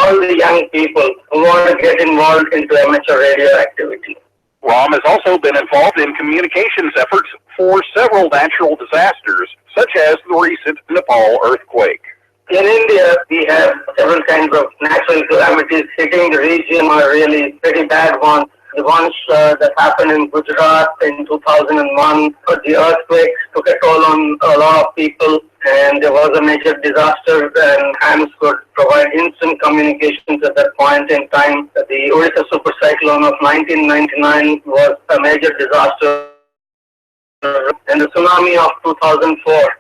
all the young people who want to get involved into amateur radio activity. Ram has also been involved in communications efforts for several natural disasters, such as the recent Nepal earthquake. In India, we have several kinds of natural calamities hitting the region are really pretty bad ones. The ones that happened in Gujarat in 2001, the earthquakes took a toll on a lot of people, and there was a major disaster, and hams could provide instant communications at that point in time. The Odisha supercyclone of 1999 was a major disaster, and the tsunami of 2004.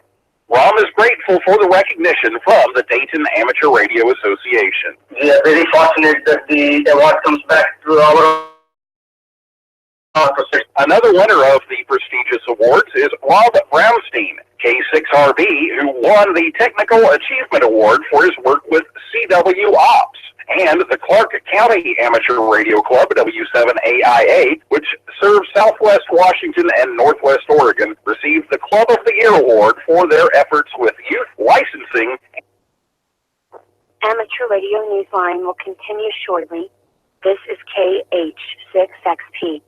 Ram is grateful for the recognition from the Dayton Amateur Radio Association. We are very fortunate that the award comes back to our. Another winner of the prestigious awards is Rob Brownstein, K6RB, who won the Technical Achievement Award for his work with CW Ops. And the Clark County Amateur Radio Club, W7AIA, which serves Southwest Washington and Northwest Oregon, received the Club of the Year Award for their efforts with youth licensing. Amateur Radio Newsline will continue shortly. This is KH6XP.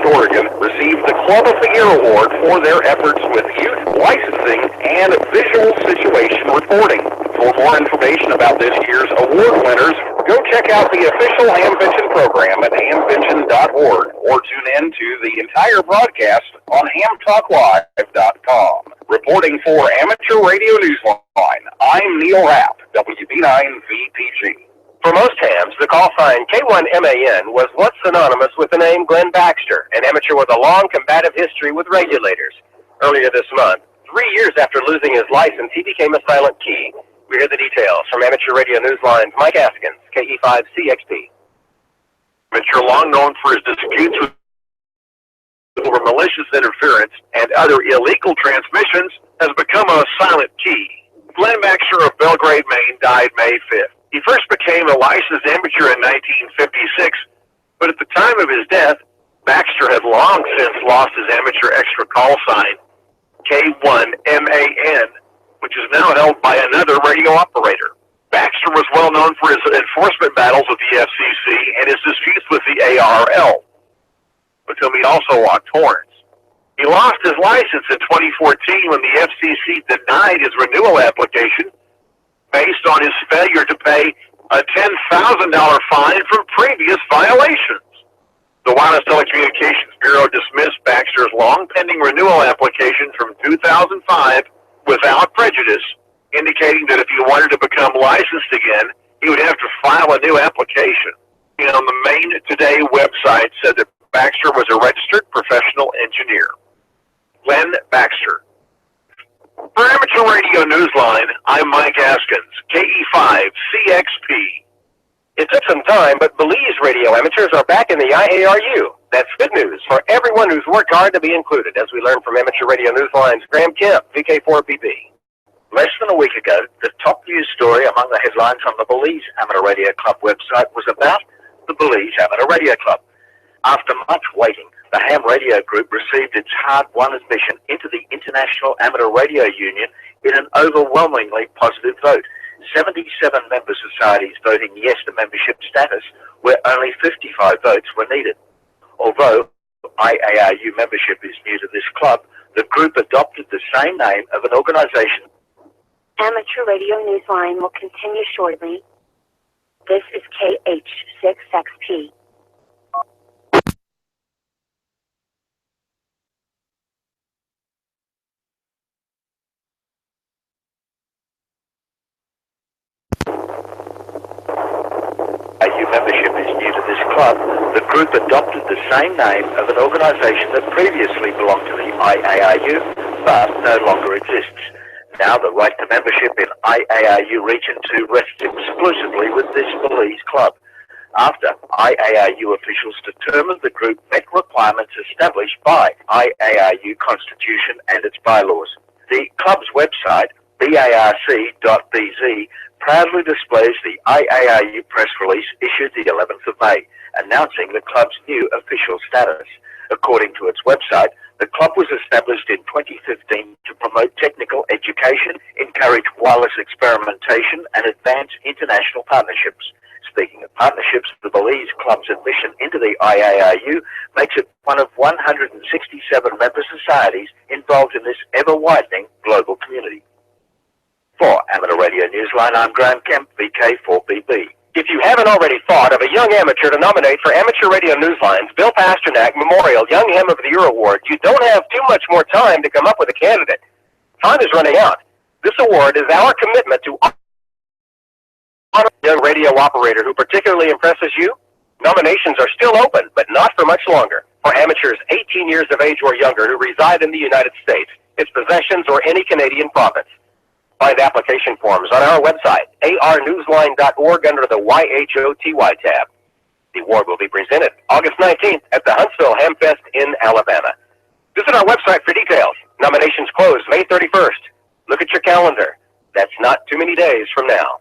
Oregon received the Club of the Year Award for their efforts with youth licensing and visual situation reporting. For more information about this year's award winners, go check out the official Hamvention program at hamvention.org or tune in to the entire broadcast on hamtalklive.com. Reporting for Amateur Radio Newsline, I'm Neil Rapp, WB9VPG. For most hams, the call sign K1MAN was once synonymous with the name Glenn Baxter, an amateur with a long combative history with regulators. Earlier this month, 3 years after losing his license, he became a silent key. We hear the details from Amateur Radio Newsline's Mike Askins, KE5CXP. Amateur, long known for his disputes with over malicious interference and other illegal transmissions, has become a silent key. Glenn Baxter of Belgrade, Maine, died May 5th. He first became a licensed amateur in 1956, but at the time of his death, Baxter had long since lost his amateur extra call sign, K1MAN, which is now held by another radio operator. Baxter was well known for his enforcement battles with the FCC and his disputes with the ARL, with whom he also locked horns. He lost his license in 2014 when the FCC denied his renewal application based on his failure to pay a $10,000 fine for previous violations. The Wireless Telecommunications Bureau dismissed Baxter's long-pending renewal application from 2005 without prejudice, indicating that if he wanted to become licensed again, he would have to file a new application. And on the Maine Today website said that Baxter was a registered professional engineer. Glenn Baxter. For Amateur Radio Newsline, I'm Mike Askins, KE5CXP. It took some time, but Belize radio amateurs are back in the IARU. That's good news for everyone who's worked hard to be included, as we learned from Amateur Radio Newsline's Graham Kemp, VK4BP. Less than a week ago, the top news story among the headlines on the Belize Amateur Radio Club website was about the Belize Amateur Radio Club. After much waiting, the Ham Radio Group received its hard-won admission into the International Amateur Radio Union in an overwhelmingly positive vote. 77 member societies voting yes to membership status, where only 55 votes were needed. Although IARU membership is new to this club, the group adopted the same name of an organization. Amateur Radio Newsline will continue shortly. This is KH6XP. Membership is new to this club. The group adopted the same name of an organization that previously belonged to the IARU, but no longer exists. Now the right to membership in IARU Region 2 rests exclusively with this Belize club, after IARU officials determined the group met requirements established by IARU Constitution and its bylaws. The club's website, barc.bz, proudly displays the IARU press release issued the 11th of May, announcing the club's new official status. According to its website, the club was established in 2015 to promote technical education, encourage wireless experimentation, and advance international partnerships. Speaking of partnerships, the Belize Club's admission into the IARU makes it one of 167 member societies involved in this ever-widening global community. For Amateur Radio Newsline, I'm Graham Kemp, VK4BB. If you haven't already thought of a young amateur to nominate for Amateur Radio Newsline's Bill Pasternak Memorial Young Ham of the Year Award, you don't have too much more time to come up with a candidate. Time is running out. This award is our commitment to honor a young radio operator who particularly impresses you. Nominations are still open, but not for much longer, for amateurs 18 years of age or younger who reside in the United States, its possessions, or any Canadian province. Find application forms on our website, arnewsline.org, under the YHOTY tab. The award will be presented August 19th at the Huntsville Hamfest in Alabama. Visit our website for details. Nominations close May 31st. Look at your calendar. That's not too many days from now.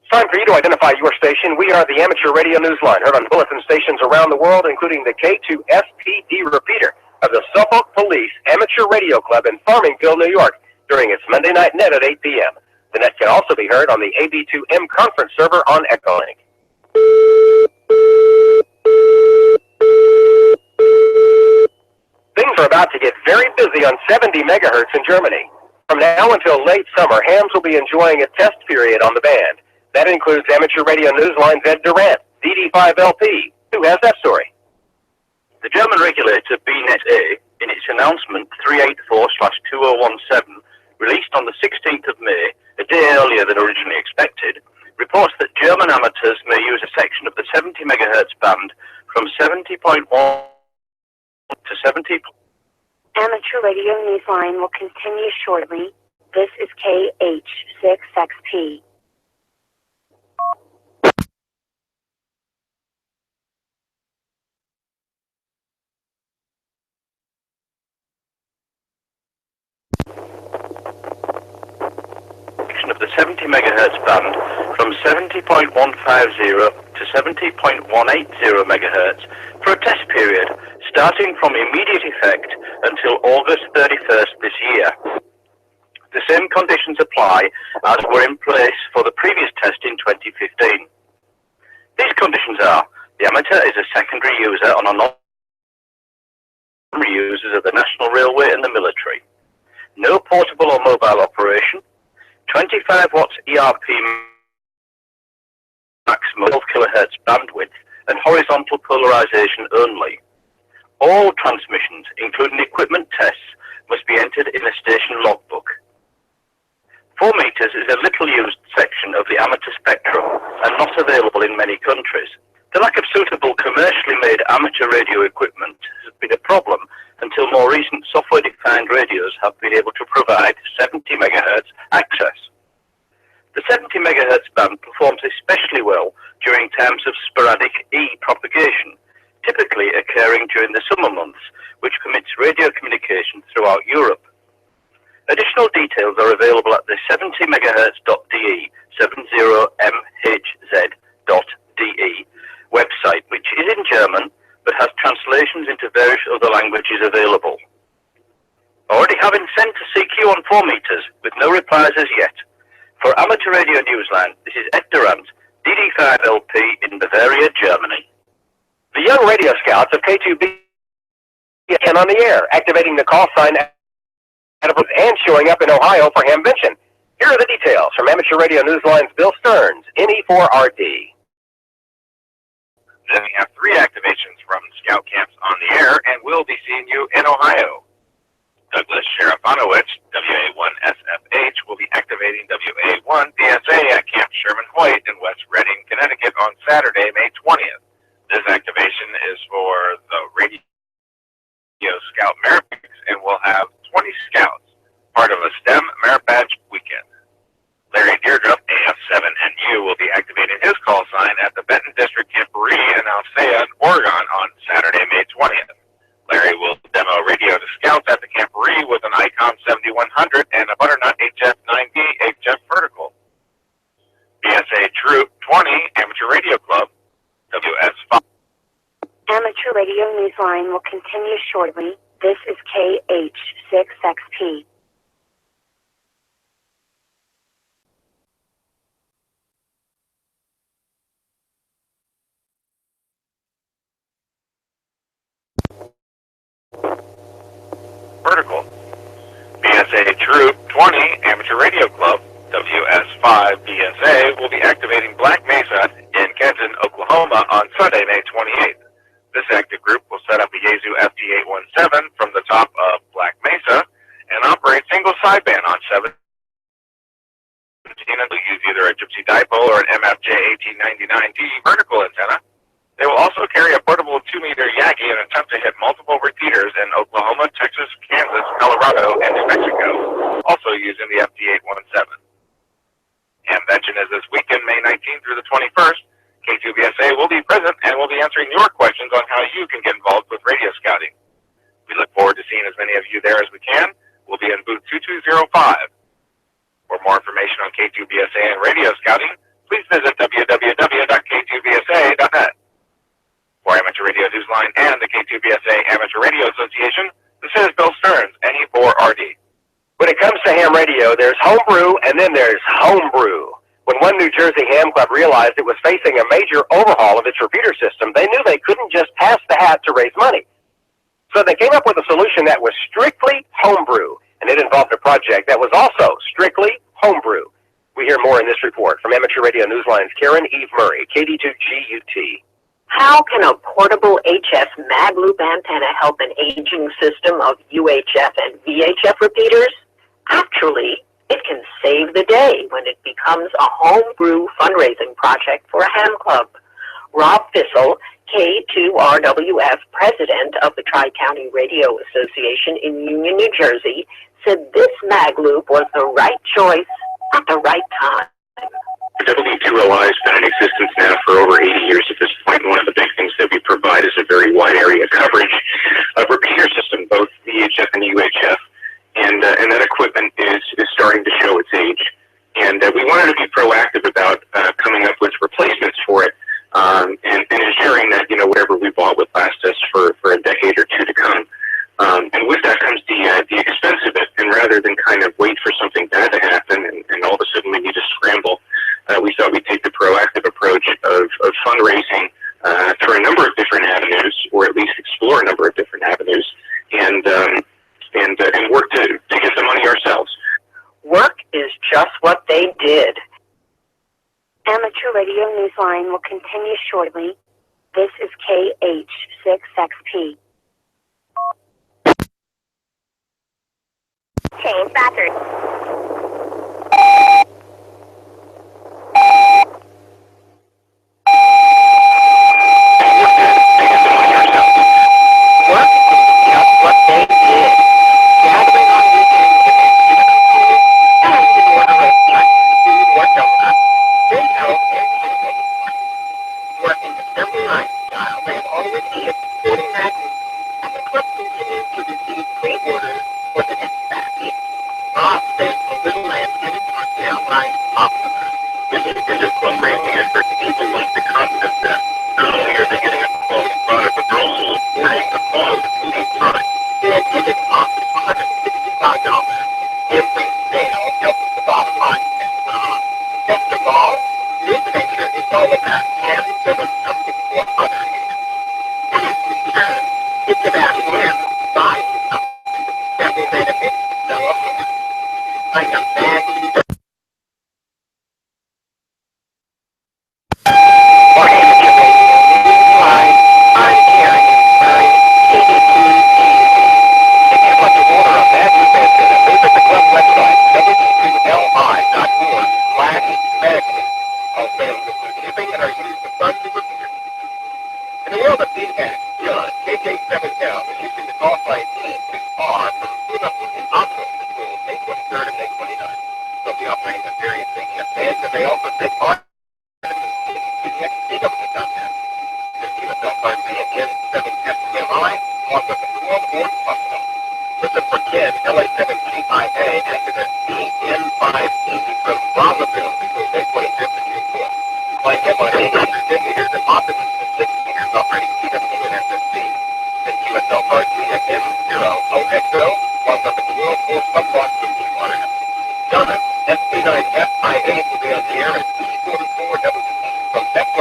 It's time for you to identify your station. We are the Amateur Radio Newsline, heard on bulletin stations around the world, including the K2SPD repeater of the Suffolk Police Amateur Radio Club in Farmingville, New York, during its Monday night net at 8 p.m. The net can also be heard on the AB2M conference server on Echolink. Things are about to get very busy on 70 megahertz in Germany. From now until late summer, hams will be enjoying a test period on the band. That includes Amateur Radio Newsline's Ed Durant, DD5LP. Who has that story? The German regulator BNetA, in its announcement 384/2017, released on the 16th of May, a day earlier than originally expected, reports that German amateurs may use a section of the 70 MHz band from 70.1 to 70. Amateur Radio Newsline will continue shortly. This is KH6XP. Of the 70 MHz band from 70.150 to 70.180 MHz for a test period starting from immediate effect until August 31st this year. The same conditions apply as were in place for the previous test in 2015. These conditions are: the amateur is a secondary user on a non-primary users of the National Railway and the military. No portable or mobile operation. 25 watts ERP maximum 12 kHz bandwidth and horizontal polarization only. All transmissions, including equipment tests, must be entered in a station logbook. 4 meters is a little used section of the amateur spectrum and not available in many countries. The lack of suitable commercially made amateur radio equipment has been a problem until more recent software-defined radios have been able to provide 70 MHz access. The 70 MHz band performs especially well during times of sporadic E-propagation, typically occurring during the summer months, which permits radio communication throughout Europe. Additional details are available at the 70MHz.de, 70MHz.de website, which is in German, but has translations into various other languages available. Already having sent a CQ on 4 meters, with no replies as yet. For Amateur Radio Newsline, this is Ed Durant, DD5LP in Bavaria, Germany. The young radio scouts of K2B and on the air, activating the call sign and showing up in Ohio for Hamvention. Here are the details from Amateur Radio Newsline's Bill Stearns, NE4RD. Then we have 3 activations from scout camps on the air, and we'll be seeing you in Ohio. Douglas Sherifanowicz, WA1SFH, will be activating WA1DSA at Camp Sherman Hoyt in West Reading, Connecticut on Saturday, May 20th. This activation is for the Radio Scout Merit Badge, and we'll have 20 scouts, part of a STEM Merit Badge weekend. Larry Deirdrup, AF7NU, will be activating his call sign at the Benton District Camporee in Alsea, Oregon on Saturday, May 20th. Larry will demo radio to scouts at the Camporee with an ICOM 7100 and a Butternut HF9B HF vertical. Amateur Radio Newsline will continue shortly. This is KH6XP. Vertical. BSA Troop 20 Amateur Radio Club, WS5 BSA, will be activating Black Mesa in Kenton, Oklahoma on Sunday, May 28th. This active group will set up a Yaesu FT817 from the top of Black Mesa and operate single sideband on 17 and will use either a Gypsy dipole or an MFJ 1899D vertical antenna. They will also carry a portable 2-meter Yagi and attempt to hit multiple repeaters in Oklahoma, Texas, Kansas, Colorado, and New Mexico, also using the FT817. Ham Convention is this weekend, May 19th through the 21st. K2BSA will be present and will be answering your questions on how you can get involved with radio scouting. We look forward to seeing as many of you there as we can. We'll be in booth 2205. For more information on K2BSA and radio scouting, please visit www.k2bsa.net. For Amateur Radio Newsline and the K2BSA Amateur Radio Association, this is Bill Stearns, NE4RD. When it comes to ham radio, there's homebrew and then there's homebrew. When one New Jersey ham club realized it was facing a major overhaul of its repeater system, they knew they couldn't just pass the hat to raise money. So they came up with a solution that was strictly homebrew, and it involved a project that was also strictly homebrew. We hear more in this report from Amateur Radio Newsline's Karen Eve Murray, KD2GUT. How can a portable HF mag loop antenna help an aging system of UHF and VHF repeaters? Actually, it can save the day when it becomes a homebrew fundraising project for a ham club. Rob Fissel, K2RWF president of the Tri-County Radio Association in Union, New Jersey, said this mag loop was the right choice at the right time. W2LI has been in existence now for over 80 years at this point. One of the big things that we provide is a very wide area coverage of repeater system, both VHF and UHF. And that equipment is starting to show its age. And we wanted to be proactive about coming up with replacements for it and ensuring that, whatever we bought would last us for a decade or two to come. And with that comes the expense of it. And rather than kind of wait for something bad to happen and all of a sudden we need to scramble, we thought we'd take the proactive approach of fundraising through a number of different avenues, or at least explore a number of different avenues, and work to get the money ourselves. Work is just what they did. Amateur Radio Newsline will continue shortly. This is KH6XP. Change battery. Work is just what they did. Gathering on weekends to and in order of food or donut, they help and working assembly lifestyle, they have already exporting magazines, and the club continues to receive pre-orders for the next batch. Rob says the little landscaping park downline popular. This is a visit programming effort to people like the concept that not only are they getting a quality product, but they're also supporting the cause of the product. Their ticket cost is $165. Every sale helps the bottom line. Best of all, this venture is all about having given something for others. And in return, it's about him buying something that will benefit fellow humans. Like a bag of for Amateur Radio Newsline, I'm Karen Murray, KD2GUT. If you'd like to order a bag loop antenna, visit the club website, w2li.org/magazine. All sales include shipping and are used to fund the repeater. In the world of feedback, John, KJ7Cal, is using the call sign E2R from Singapore in Oslo between May 23rd and May 29th. They'll be operating the various ATF bands, and they also take part in the CWC contest. This team of Belfast ATF 7FMI, along with the World Board Hospital. Listen for Ken, LA7GIA, active as BN5E from Brazzaville between May 25th and June 4th. Like him on 810 meters and optimus for 6 meters operating CW and SSC.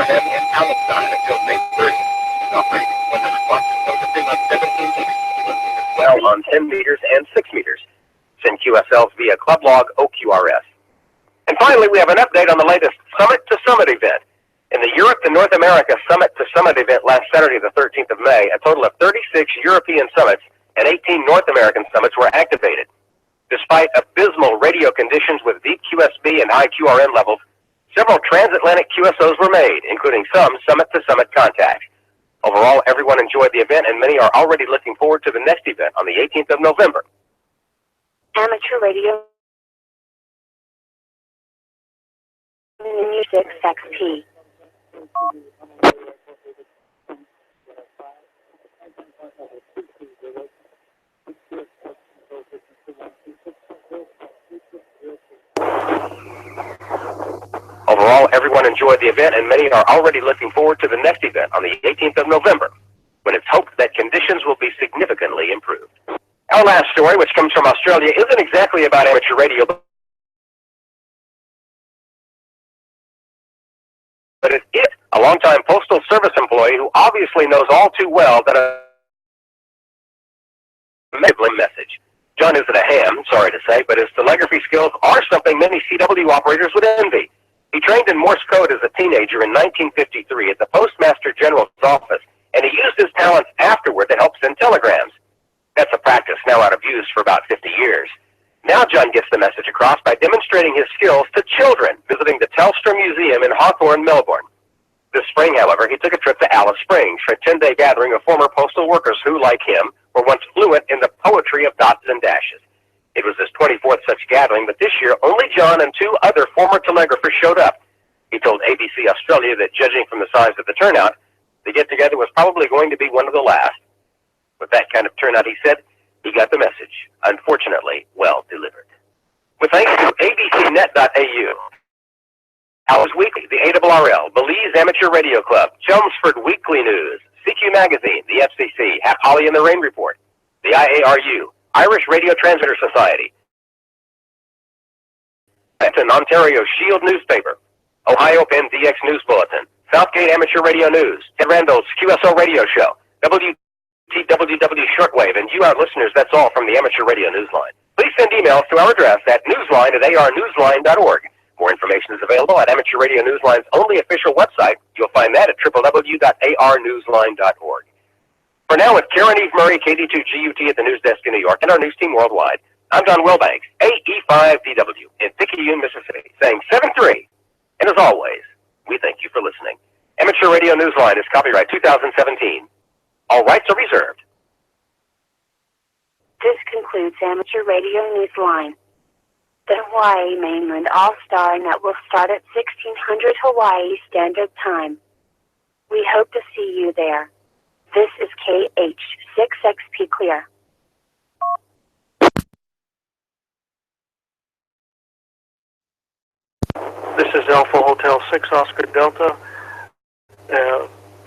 FM in Allstar until May 30th. Operating 100 watts over 3 months, 17 weeks. Well on 10 meters and 6 meters. Send QSLs via club log OQRS. And finally, we have an update on the latest Summit to Summit event. In the Europe to North America Summit to Summit event last Saturday, the 13th of May, a total of 36 European summits and 18 North American summits were activated. Despite abysmal radio conditions with deep QSB and high QRN levels, several transatlantic QSOs were made, including some summit-to-summit contacts. Overall, everyone enjoyed the event, and many are already looking forward to the next event on the 18th of November. Amateur radio. 6XP. Overall, everyone enjoyed the event, and many are already looking forward to the next event on the 18th of November, when it's hoped that conditions will be significantly improved. Our last story, which comes from Australia, isn't exactly about amateur radio, but it is a longtime Postal Service employee who obviously knows all too well that a message. John isn't a ham, sorry to say, but his telegraphy skills are something many CW operators would envy. He trained in Morse code as a teenager in 1953 at the Postmaster General's office, and he used his talents afterward to help send telegrams. That's a practice now out of use for about 50 years. Now John gets the message across by demonstrating his skills to children visiting the Telstra Museum in Hawthorne, Melbourne. This spring, however, he took a trip to Alice Springs for a 10-day gathering of former postal workers who, like him, were once fluent in the poetry of dots and dashes. It was his 24th such gathering, but this year only John and 2 other former telegraphers showed up. He told ABC Australia that, judging from the size of the turnout, the get-together was probably going to be one of the last. With that kind of turnout, he said, he got the message, unfortunately, well delivered. With thanks to abcnet.au, Alice Weekly, the ARRL, Belize Amateur Radio Club, Chelmsford Weekly News, CQ Magazine, the FCC, Holly and the Rain Report, the IARU, Irish Radio Transmitter Society, an Ontario Shield newspaper, Ohio Penn DX News Bulletin, Southgate Amateur Radio News, Ted Randall's QSO Radio Show, WTWW Shortwave, and you, our listeners, that's all from the Amateur Radio Newsline. Please send emails to our address at newsline@arnewsline.org. More information is available at Amateur Radio Newsline's only official website. You'll find that at www.arnewsline.org. For now, with Karen Eve Murray, KD2GUT at the news desk in New York, and our news team worldwide, I'm Don Wilbanks, AE5DW in Picayune, Mississippi, saying 7-3. And as always, we thank you for listening. Amateur Radio Newsline is copyright 2017. All rights are reserved. This concludes Amateur Radio Newsline. The Hawaii Mainland Allstar net will start at 1600 Hawaii Standard Time. We hope to see you there. This is KH6XP Clear. This is Alpha Hotel 6 Oscar Delta.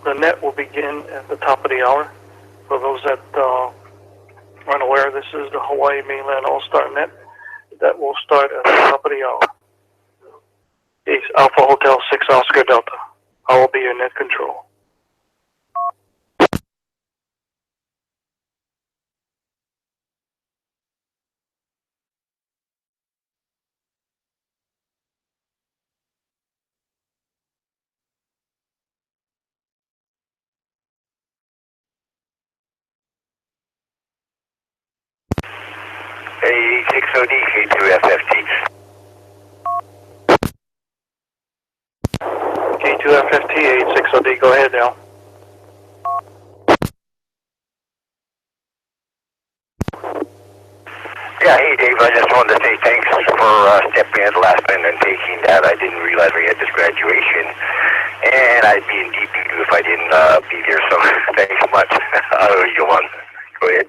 The net will begin at the top of the hour. For those that aren't aware, this is the Hawaii Mainland All-Star net that will start at the top of the hour. It's Alpha Hotel 6 Oscar Delta. I will be your net control. A6OD, K2FFT. K2FFT, 86OD, go ahead now. Yeah, hey Dave, I just wanted to say thanks for stepping in at the last minute and taking that. I didn't realize we had this graduation, and I'd be in deep if I didn't be there, so thanks so much. You won. Go ahead.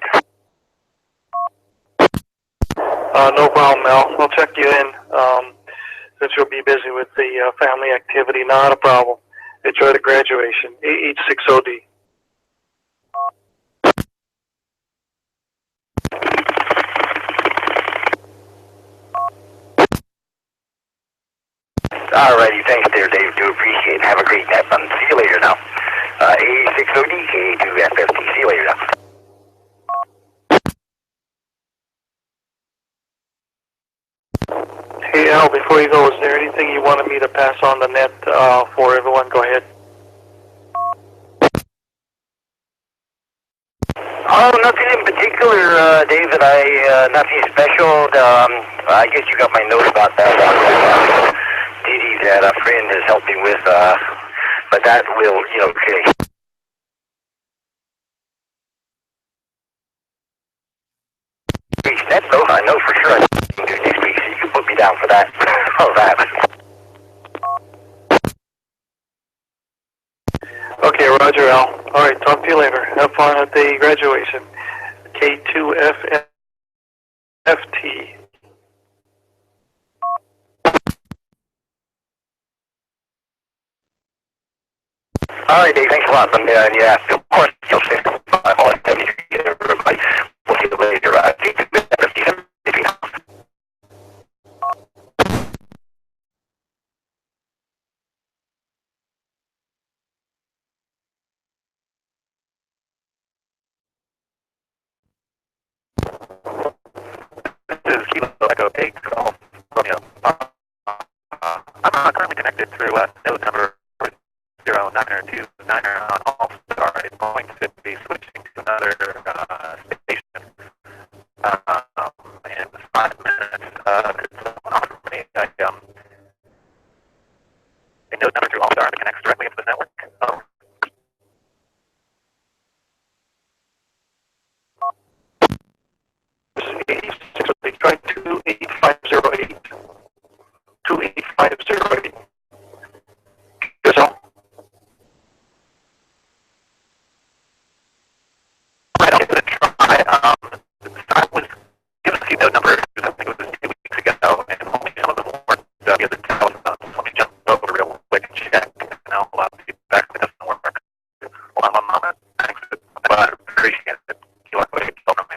No problem, Mel. We'll check you in since you'll be busy with the family activity. Not a problem. Enjoy the graduation. 86OD. Alrighty, thanks there, Dave. Do appreciate it. Have a great night, fun. See you later now. A60D, K2FFT. See you later now. Hey Al, before you go, is there anything you wanted me to pass on the net for everyone? Go ahead. Oh, nothing in particular, David. Nothing special. I guess you got my note about that Didi that a friend is helping with, but that will, okay. That though, I know for sure I can do next week, so you can put me down for that. All that. Okay, Roger, Al. All right, talk to you later. Have fun at the graduation. K2FFT. All right, Dave. Thanks a lot. Yeah, of course, you'll see. All right, everybody. We'll see you later. This is Kilo Echo 8 Golf Romeo. I'm currently connected through node number 0902 on Allstar. I'm going to be switching to another station in 5 minutes. Could someone offer me a node number through Allstar that connects directly into the network? Try 28508. 28508. Yes, Al? Right, I'm going to try. I was given a few node numbers, I think it was 2 weeks ago, and only some of them weren't the other tell. Let me jump over real quick and check, and I'll see back if it doesn't work. Hold on one moment. Thanks. But appreciate it. You want to go from me?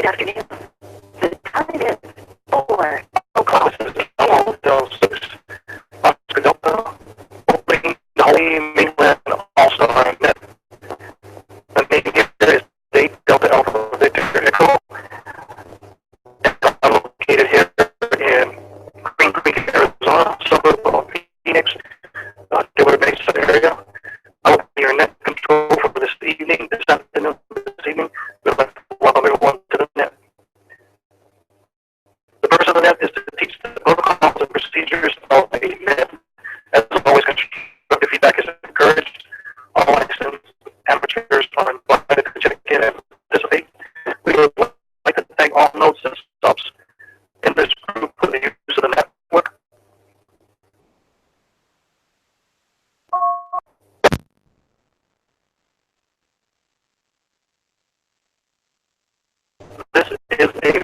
afternoon. The time is 4 o'clock. This is Delta 6. Oscar Delta, opening the Hawaii Mainland All-Star Net. The main here is 8 Delta Alpha Victor Echo. I'm located here in Green Creek, Arizona, suburb of Phoenix, Delaware Basin area. I will be your net control for this evening, this afternoon, this evening. We'd like to welcome everyone to the net. The purpose of the net is to teach the protocols and procedures of a net. As always, constructive feedback is encouraged. All licensed amateurs are invited to check in and participate. We would like to thank all nodes and subs in this group for the use of the network. This is a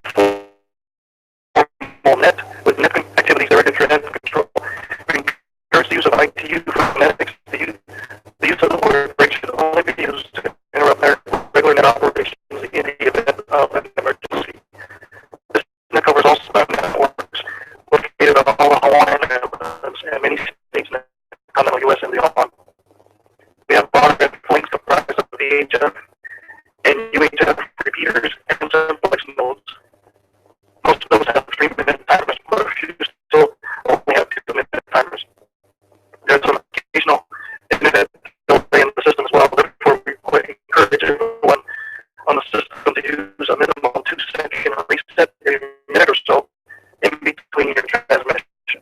formal net with net activities directed for net control. We encourage the use of ITU for phonetics. The use of the word break should only be used to interrupt their regular net operations in the event of an emergency. This net covers all SAT networks located on all the Hawaiian islands and many states in the continental U.S. and beyond. We have broadband links comprised of VHF and UHF repeaters and simplex nodes. Most of those have 3-minute timers, but a few still only have 2-minute timers. There's some occasional internet delay in the system as well, therefore we encourage everyone on the system to use a minimum 2-second reset every minute or so in between your transmission.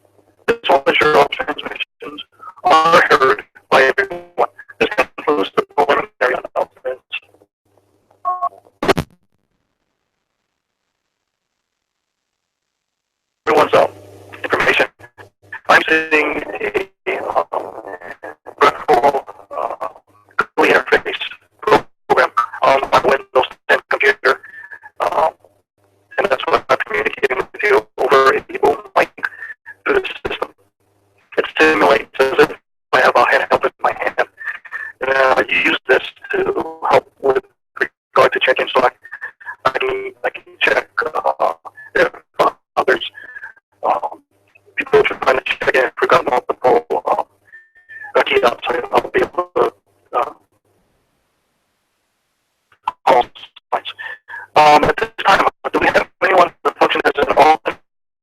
This will ensure all transmissions are heard by everyone. This concludes the preliminary announcements. Everyone's information. I'm seeing a graphical GUI interface program on my Windows 10 computer, and that's what I'm communicating with you over a Google mic through the system. It simulates as if I have a handheld in my hand. And you use this to help with regard to check-in, so I can check if others, people are trying to check in, forgot multiple keys out, so I'll be able to call sites. At this time, do we have anyone that functions as an alternate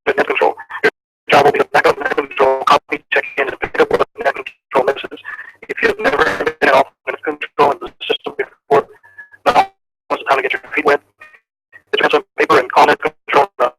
net control? Your job will be to back up net control, copy, check in, and pick up what net control messages. If you've never been an alternate control in the system before, now is the time to get your feet wet. Get you some paper and call net control now.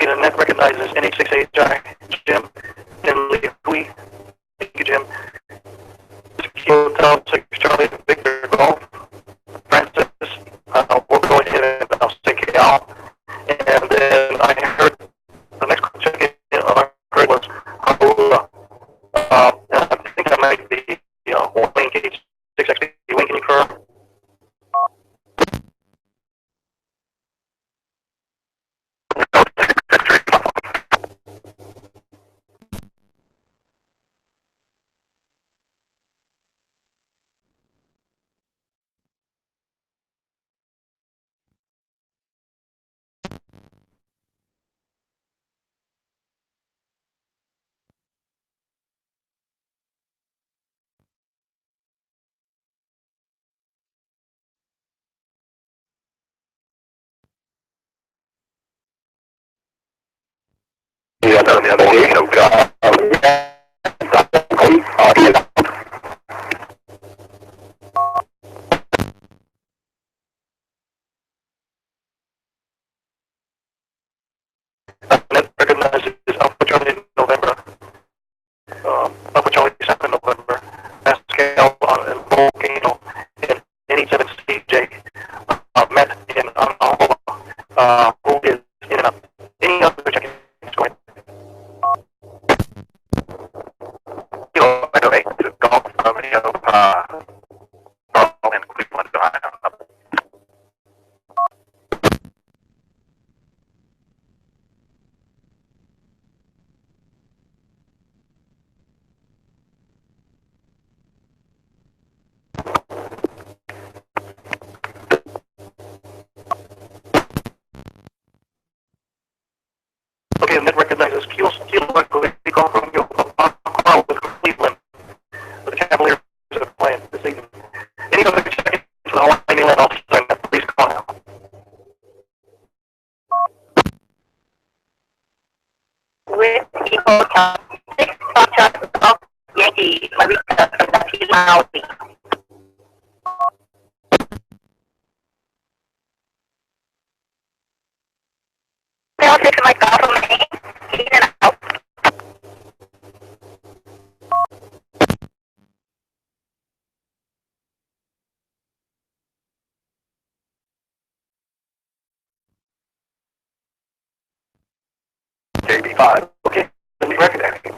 Okay, the net recognizes NH68 Jack, Jim, and Lee Hui. Thank you, Jim. Kilo Hotel 6 Charlie Victor Golf. Francis, we're going in and I'll say KL. And then I heard the next check-in I heard was Harula. I think that might be, Wayne Gage 6XP. Wayne, can you confirm? Net recognizes Alpha Charlie November. Alpha Charlie 2nd November. Pascal and Volcano and NE7C Jake. Met in Angola. Who is in and out. Any other check-in is going. By the way, to golf from and Cleveland, Ohio. Okay, and that recognizes Kilo call from Carl with Cleveland. The Cavaliers are playing this evening. Any other check-in for the Hawaii Mainland All-Star, please call now. With Eagle Count 6 Foxtrot Golf Yankee Marika from the Team Maui. I'll take my golf from Maine, in and out. JB5. Okay, let me recognize it.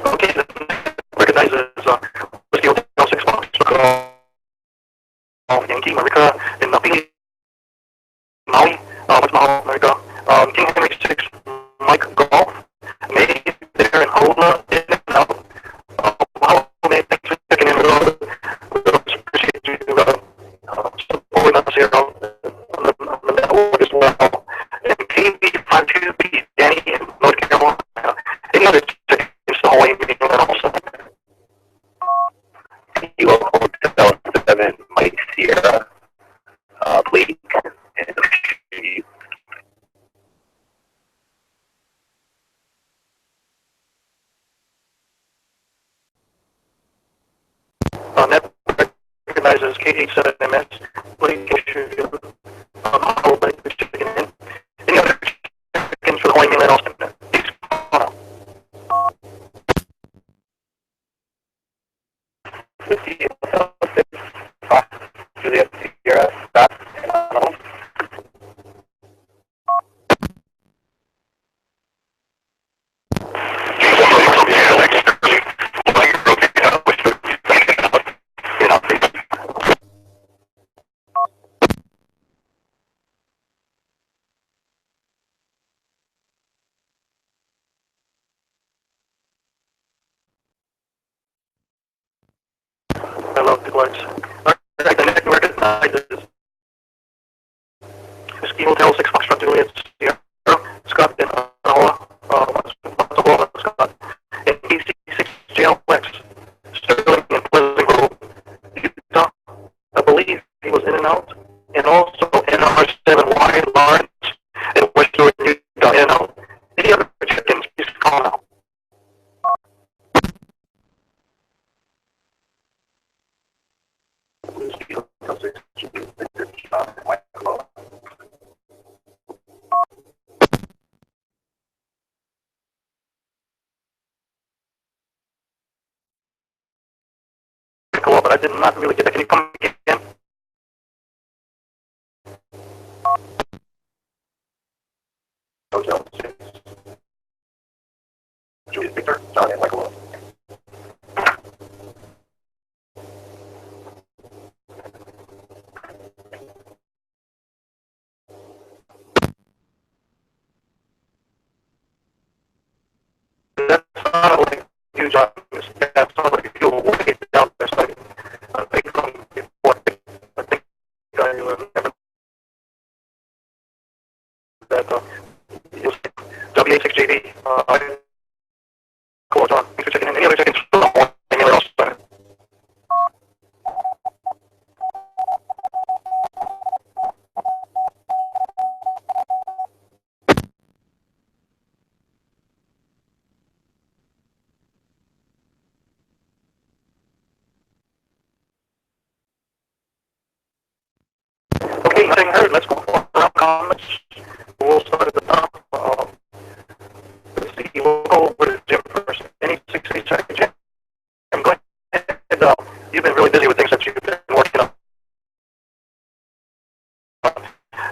Okay, that recognizes Whiskey Hotel 6 Foxtrot Golf Yankee Marika in Maui, with Maui, America. King Henry 6 Mike Golf. May there in Hola, in and out. Wow, May, thanks for checking in. Appreciate you supporting us here on the network as well. And KB52B, Danny in North Carolina. Any other check-ins to Hawaii Mainland also? Kilo Hotel 7 Mike Sierra, Blake, and That recognizes K87MS. Blake, I'll let you check in. Any other check-ins for the Hawaii Mainland also? Please call now. 50 Hotel 6 Fox Juliet Sierra, Scott, and Arnold. I love the lights. Alright, the next recognizes Whiskey Hotel 6 Foxtrot Juliet Sierra, Scott in Iowa, Scott, and PC6 JLX, Sterling and Pleasant Grove, Utah. I believe he was in and out, and also NR7Y Lawrence and Western Utah in and out. I did not really get that. Can you come again? Hotel 6. Julius Victor, John and Michael. That's not like a huge office. That's not like a fuel way down there. So I think from before, I think I remember that it was W86JD. Cool, John. Thanks for checking in. Any other check-ins? Any other else? Okay, nothing heard. Let's go for comments. We'll start at the top. Let's see. We'll go over to Jim first. Any 60-second Jim? Go ahead. You've been really busy with things that you've been working on.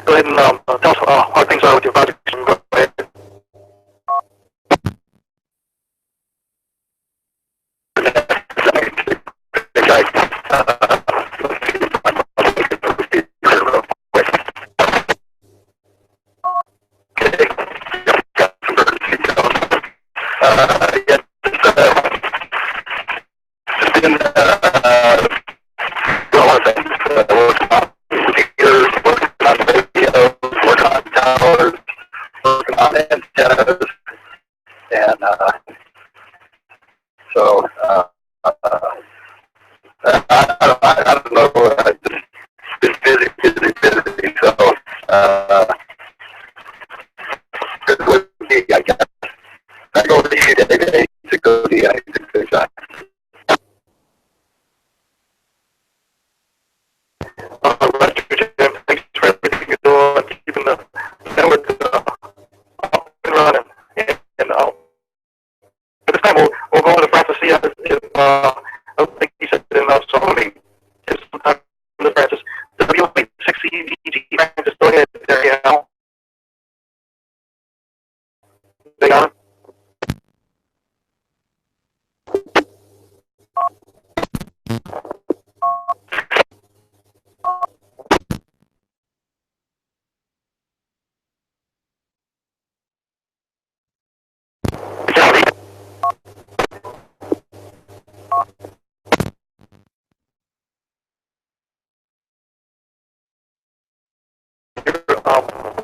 Go ahead and tell us how things are with your project. Go ahead.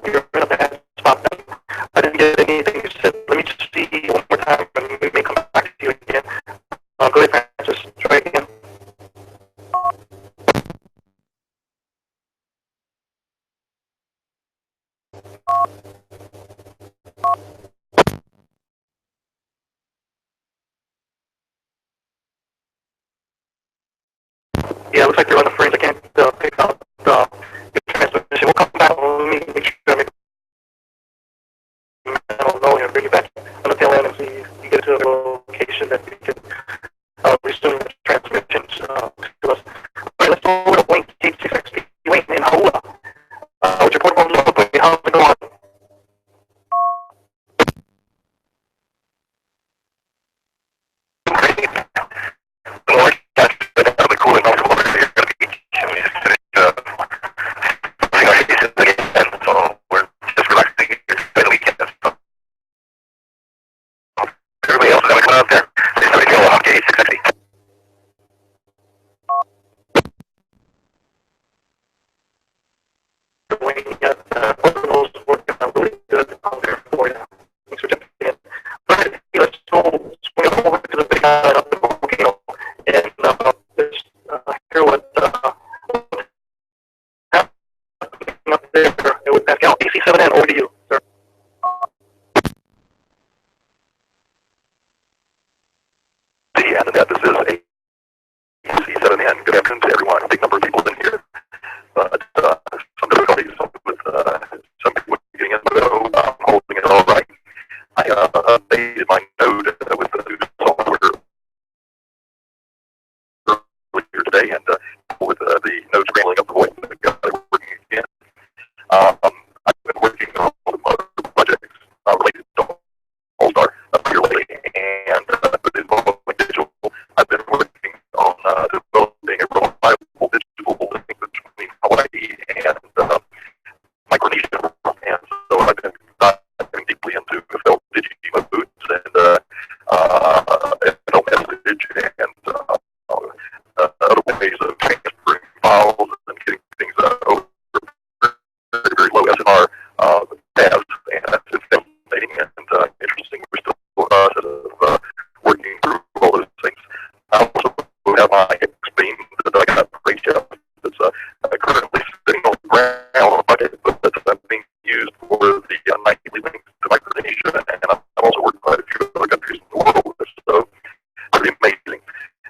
You're in a bad spot. I didn't get anything you said. Let me just see one more time and we may come back to you again. Go ahead, Francis. Try again. Yeah, it looks like you're on the fringe. I can't pick up your transmission. We'll come back. Let me make sure I don't know and bring you back on the tail end and see if you get to a location that you can resume the transmissions to us. All right, let's go over to Wayne, T6XP. Wayne in Haula. What's your portable look? How's it going? I've been working on other projects related to Allstar here lately, and involving digital. I've been working on developing a reliable digital link between Hawaii and Micronesia, and so I've been diving deeply into felt Digimo boots and no message and other ways of transferring files and getting things over very, very low SNR paths, and it's fascinating and interesting. We're still sort of working through all those things. I also have my X-Beam that I got from Rachel that's currently sitting on the ground on a bucket, but that's being used for the nightly links to Micronesia, and I've also worked quite a few other countries in the world, so pretty amazing.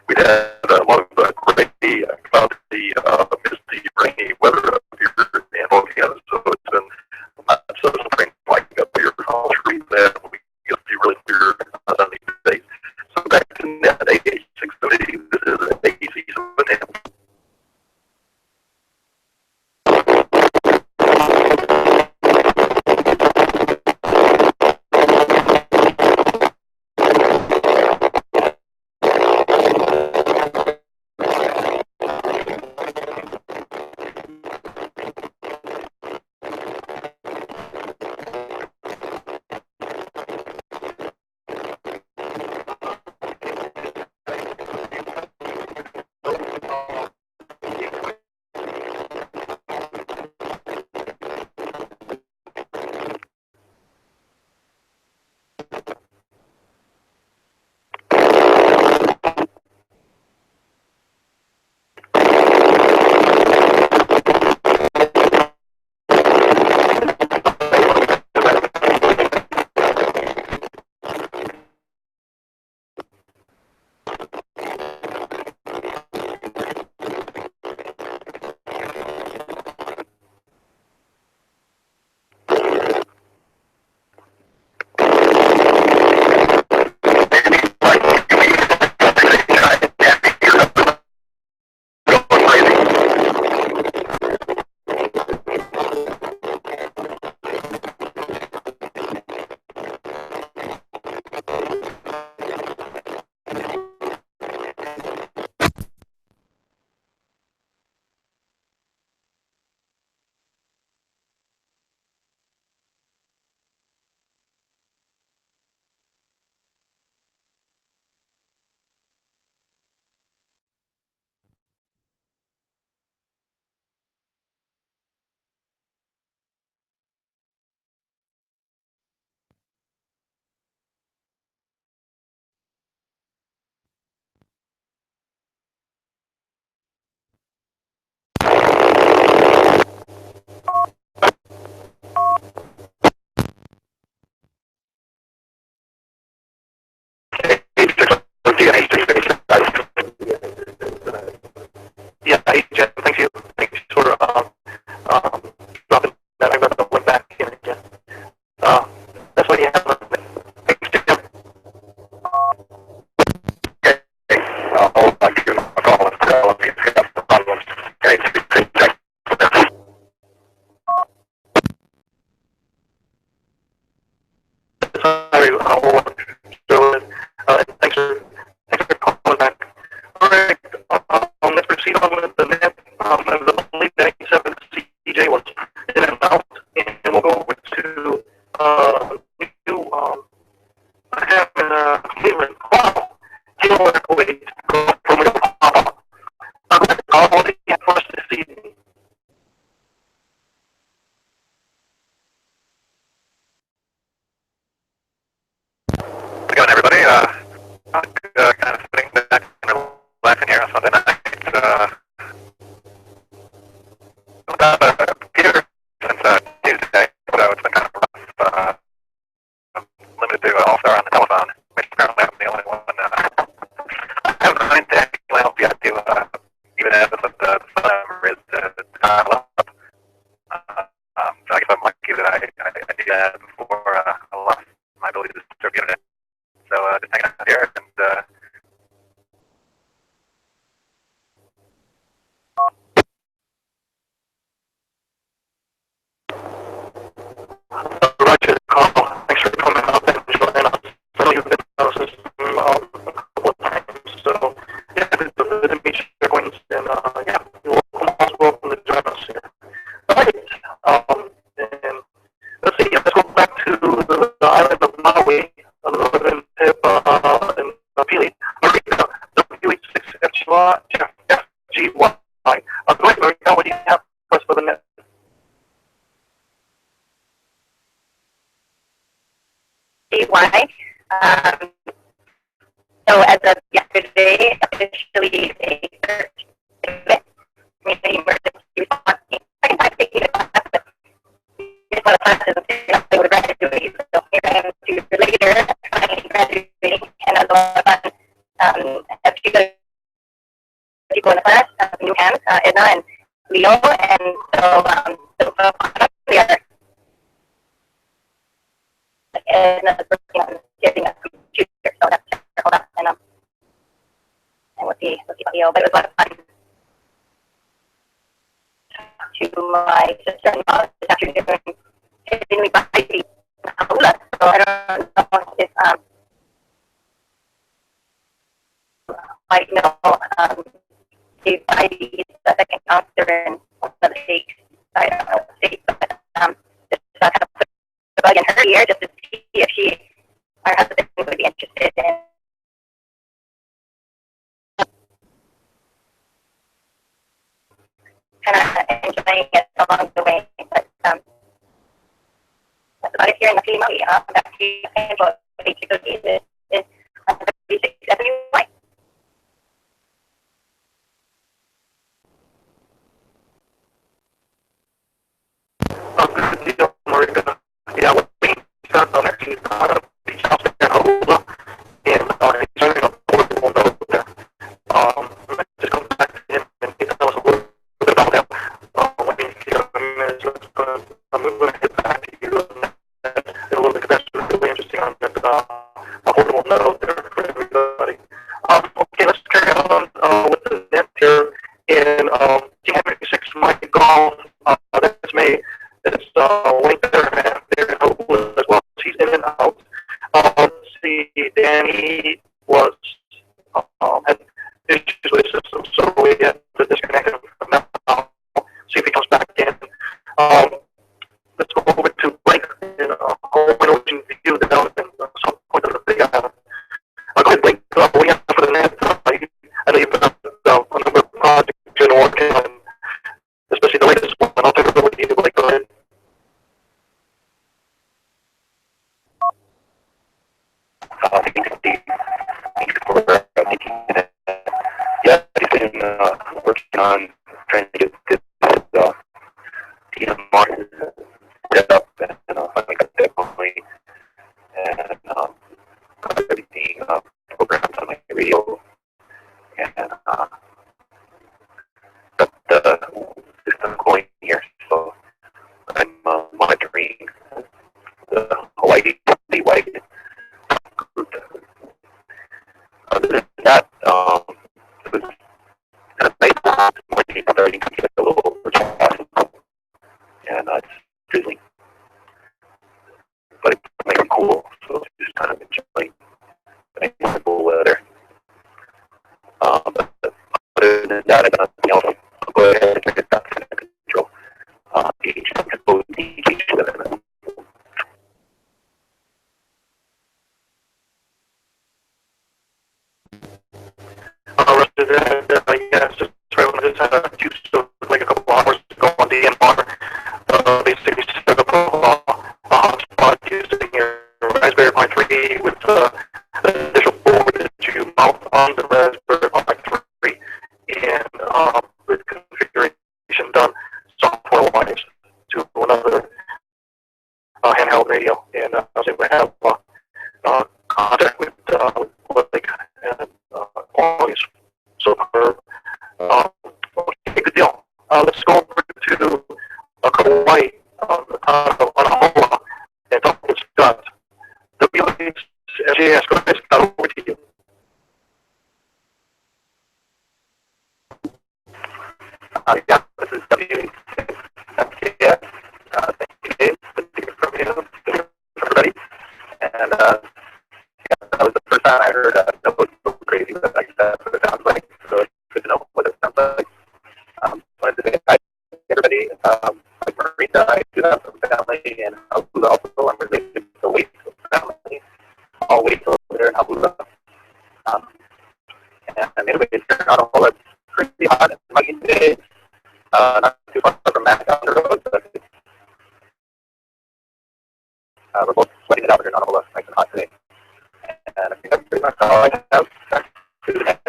We had a lot of crazy, cloudy, misty, rainy weather up here in Montana, so it's been so spring like up here all through that we get to be really clear sunny days. So back to that 8670, this is an AC7. Yeah, hey, Jeff, thank you. Thanks for dropping that. I'm going to link back in again. That's what you have. Thanks, Jeff. Okay. I'll give him a call and tell him he's got the problems. Okay, check. Sorry, thanks for calling back. All right, let's proceed on with the net. I believe 97 CJ was in and out, and we'll go over to new I have in Cleveland. Wow, wait, from real Papa. All the first this evening. How's it going, everybody? Kind of sitting back and relaxing here on Sunday night. Without a computer since Tuesday, so it's been kind of rough. Limited to Allstar on the telephone, which apparently I'm the only one. I haven't run into anyone else yet to even if the phone number is dial up. So I guess I'm lucky that I did that before I lost my ability to serve the internet. So just hanging out here and statewide. So as of yesterday, officially a community emergency response team. Second time taking a class, but it's one of the classes they would graduate. So here I am 2 years later, finally graduating, and as a few people in the class, new hands, Edna and Leo, and so we are. Edna's working on getting a computer, so that's hold up, and we'll see audio, but it was a lot of fun. To my sister-in-law this afternoon, hitting me by the hula, so I don't know if might know the IDs that can counter in one of the states. I don't know what state, but just kind of put the bug in her ear just to see if her husband would be interested in kind of enjoying it along the way. But that's about it here in the Pili. Back to you, Angela. Basically, is 3671. Good deal, Marika. Yeah, what we start on actually beach house in Hula, and he's running a portable note there. Just come back to him and he tell us a little bit about him. When he got a minute, I'm going to get back to you in a little bit, because that's really interesting on that portable note there for everybody. Okay, let's carry on with the net here. And T-6 Mike Golf, that's me. It's linked there in Hopewell as well. He's in and out. Let's see, Danny was had issues with his system, so we had to disconnect him from that. See if he comes back in. Let's go over to Blake in Home and Ocean View Development, some point of the Big Island. Go ahead, Blake. What do you have for the net? I know you've been a number of projects you've been working on, especially the latest one. I'll take a look at you, Blake. Go ahead. Yeah, I've been working on trying to get this TMR set up, and finally got that going, and got everything programmed on my radio, and got the system going here, so I'm monitoring the Hawaii wide group. Other than that, it was kind of nice when starting to get a little overcast, and it's drizzling, but it's nice and cool, so it's just kind of enjoying the nice cool weather. But other than that, I'm going to go ahead and check it out to control. Yes, just had a few, like a couple hours ago on the DNR. Basically set up a hotspot using your Raspberry Pi 3 with the initial board that you mount on the Raspberry Pi 3, and with configuration done software-wise to another handheld radio, and I was able to have contact with Blake and always superb. Okay, good deal. Let's go over to Kauai on Honolulu and talk with Scott. WSJS, go ahead, Scott, over to you. Yeah, this is WSJS. Thank you, Dave. Good to hear from you, everybody. And that was the first time I heard that was so crazy that that's what it sounds like. So it's good to know what it sounds like. Wanted to say hi to everybody. Like Marita, I do have some family in Habulla also. I'm related to the Waitsville family. All Waitsville there in Habulla. And anyway, it's turned out a whole lot pretty hot and muggy today. Not too far from Matt down the road, but we're both sweating it out here in Habulla. Nice and today. And I think that's pretty much all I have to do that.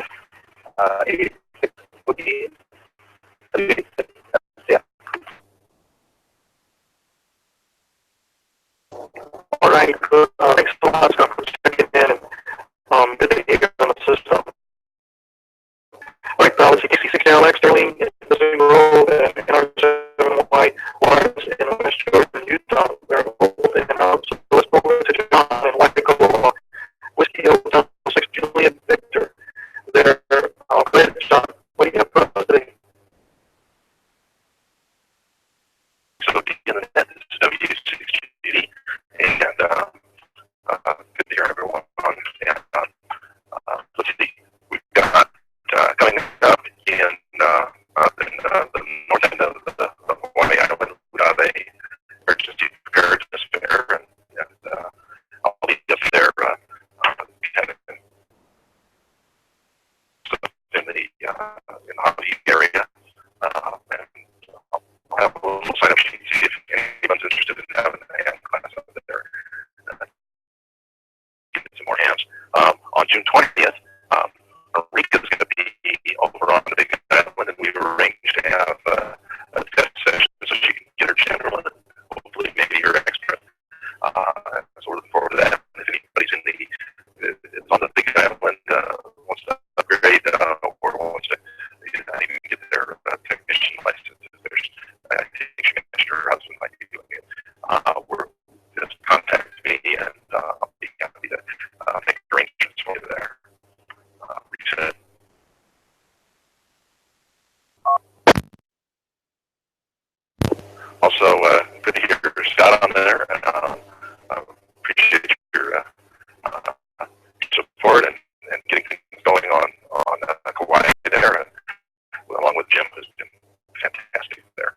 86 would be 86. Yeah. All right, good. Thanks so much for checking in. Good to hear on the system. All right, let's see, KC6LX, Sterling, Pacific Road, and NR7Y, Lawrence, in West Jordan, Utah. They're both in, so let's go to John and Waco, Whiskey Hotel, 6 Julian Victor. They're, Glenn, John, what do you have for us today? So the internet is W6GD, and good to hear everyone. And let's see, we've got coming up in the north end of the Hawaii Island, we have a emergency preparedness fair, and I'll be up there kind of in the hobby area, and I'll have a little sign up sheet to see if anyone's interested in having a hand class up there. Get some more hands. On June 20th, Rika is going to be over on the Big Island, and we've arranged to have a test session so she can get her general and hopefully maybe her extra. So we're looking forward to that. If anybody's on the Big Island wants to upgrade or wants to even get their technician license, there's I think she mentioned her husband might be doing it. Just contact me, and I'll be happy to make arrangements for you there. Reset. Also, good to hear Scott on there, and appreciate your support and getting things going on Kauai there, along with Jim, who's been fantastic there.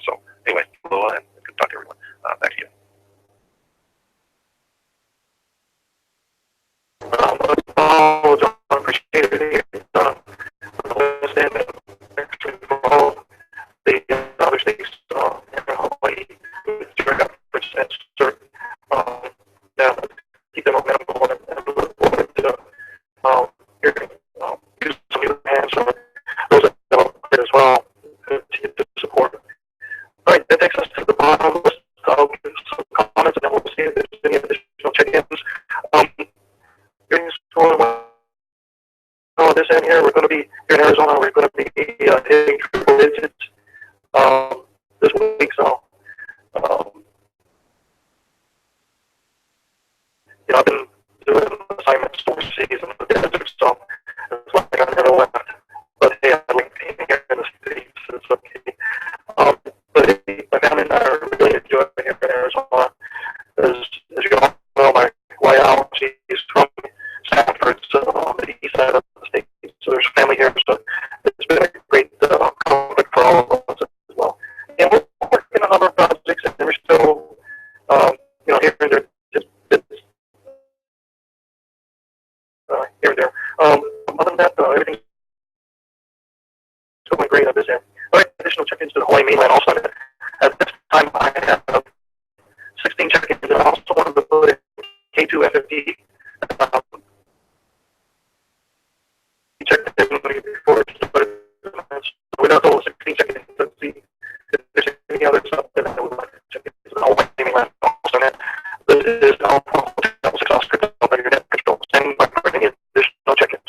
So anyway, hello, and good to talk to everyone. Back to you. John, appreciate it. Understand that for all the other states in Hawaii, during that percent certain, now keep them momentum going and look forward to hearing use some new hands or those that don't as well to support. All right, that takes us to the bottom of the list. I'll give some comments and then we'll see if there's any additional check-ins. Hearing this end here, we're going to be here in Arizona. We're going to be hitting triple digits this week. So, I've been doing assignments overseas in the desert, so it's one thing I've never left. But hey, I like being here in the States. It's okay. But my family and I are really enjoying here in Arizona. As you all know, my wife, she's from Stanford, so on the east side of the state. So there's family here, so it's been a great conflict for all of us as well. And we're working on other projects, and we're still, here and there, just here and there. Other than that, everything's going great on this end. All right, additional check-ins to the Hawaii Mainland Allstar. At this time, I have 16 check-ins, and I also wanted to put in K2 FFD. Checked in before so we don't know 16 check-ins. Let's see if there's any other stuff that I would like to check in. This is all my Mainland Allstar. This is all Hotel 6 Oscar Internet Control. Standing by for any additional check-ins.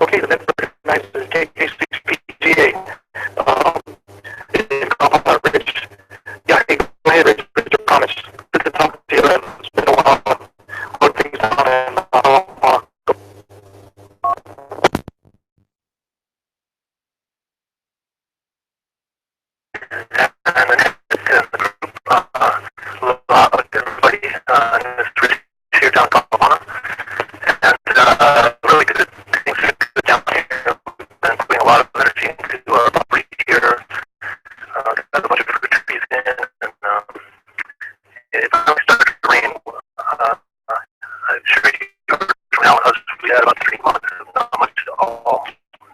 Okay, the next recognized is K6PGA. In Colorado Ridge. Yeah, hey, go ahead, Rich. Your comments. Good to talk to you. It's been a while. Put things down and go. And the next is everybody in this here down in Colorado. And really good things down here. sure you heard from Alan Hudson, we had about 3 months of not much at all,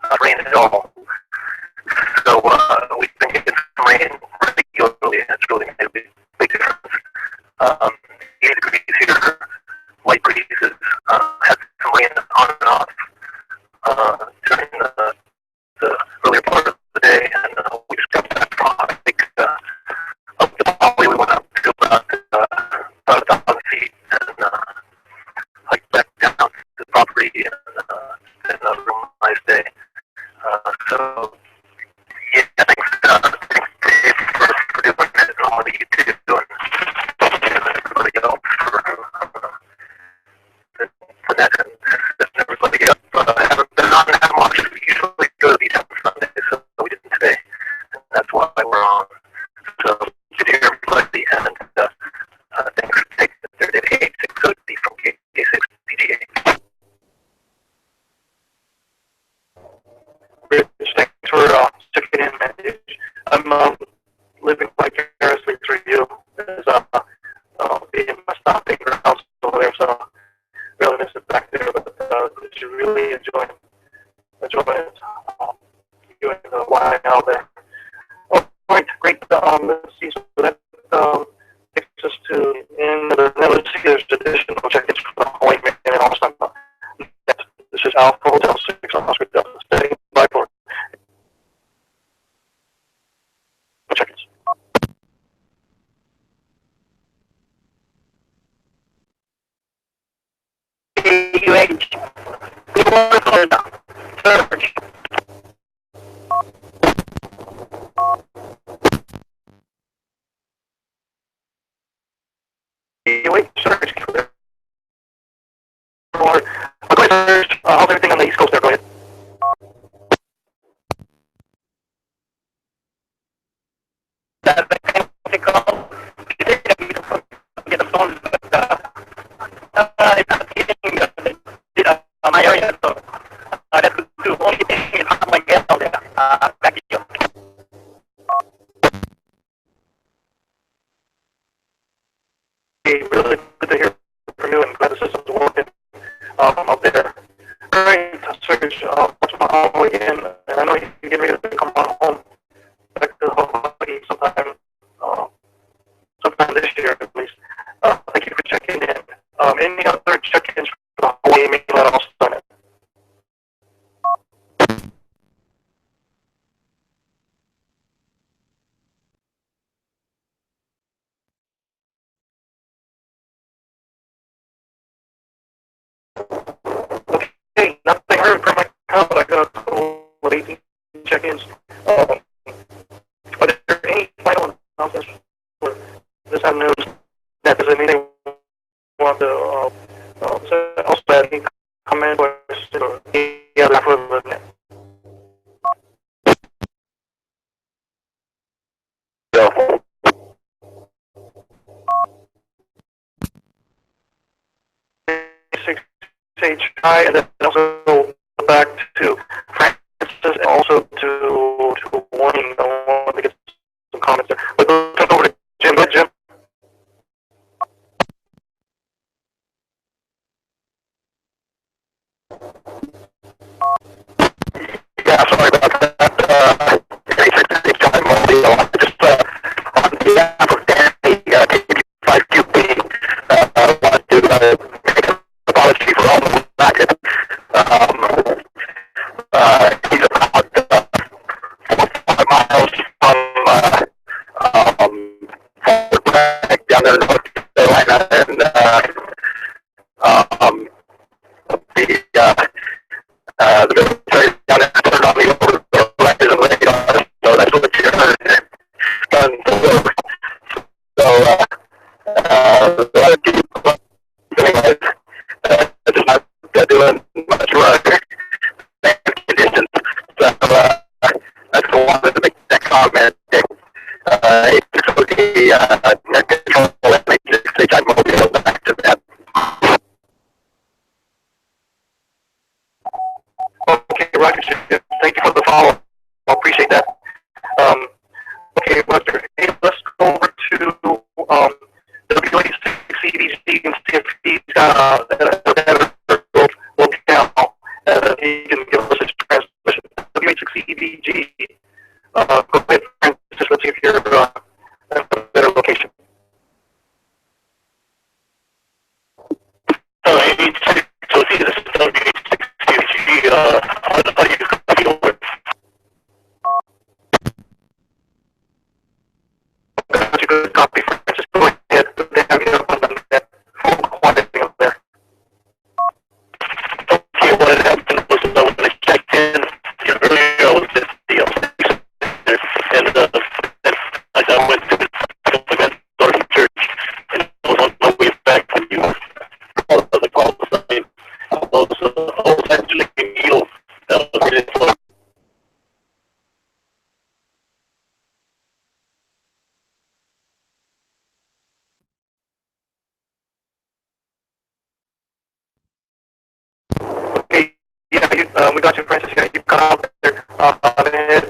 not rain at all. So we've been getting some rain regularly, and it's really made a big difference. 80 degrees here, light breezes, had some rain on and off during the earlier part of the day, and we just got back from, I think, up the valley. We went up to about 1,000 feet and hiked back down to the property, and a real nice day. So, yeah, thanks Dave for doing it, and all that you do, and everybody else for that, and everybody else. Haven't been on that much. We usually go to these on Sundays, so we didn't today, and that's why we're on. So, good to hear everybody, and thanks for taking the 3860 from K6PGA. Rich, thanks for checking in, man. I'm living vicariously through you as being my stopping grounds over there, so really miss it back there, but just really enjoying it. Doing the wine out there. Oh, great. Let's see. So that takes us to end of the let's see. There's additional check-ins for the Hawaii Mainland All-Star. This is Alpha Hotel 6 on Oscar Delta. Standing by for check-ins. AUH. Good morning, Surge. Surge. Go ahead, Surge. How's everything on the East Coast there? Go ahead. Get the phone, but it's not hitting my area, so that's good too. Only thing is my guest out there. Back to you. Hey, really good to hear from you, and glad the system's working out there. All right, Serge, what's my home again? And I know you're getting ready to come on home back to Hawaii sometime this year at least. Thank you for checking in. Any other check-ins for the Hawaii Mainland All-Star? Okay, nothing heard from my account. I got a couple of 18 check-ins. Are there any final announcements for this afternoon? That does anything want to also add any comment question or any other for the net? HI, and then also go back to Francis and also to Wayne. I want to get some comments there. But we'll turn over to Jim. Go ahead, Jim. Yeah, sorry about that. Just on behalf of Danny, KP5QP, I want to make an apology for all the racket. He's about 4 miles from Fort Bragg down there in North Carolina, and the military down there turned on me over the record and radar, so that's what you heard. Done the so just not doing much work conditions. So that's the one to make that comment. It's the control that makes it mobile back to that. Okay, Roger. Thank you for the follow. I appreciate that. Okay, Roger. Hey, let's go over to WA6CDC and see if he's got locale, he can give us his transmission. W860EVG. Go ahead, Francis. Let's see if you're at a better location. So see, this is W860EVG. How do you copy over? That's a good copy, Francis. Go ahead. They have you up on that full quantity up there. Okay, what had happened was when I checked in, earlier with this deal, and I went to the event or church, and I was on my way back to you. All of the call sign was actually healed. Okay, yeah, we got you, Francis. Yeah, you got out there. Ahead,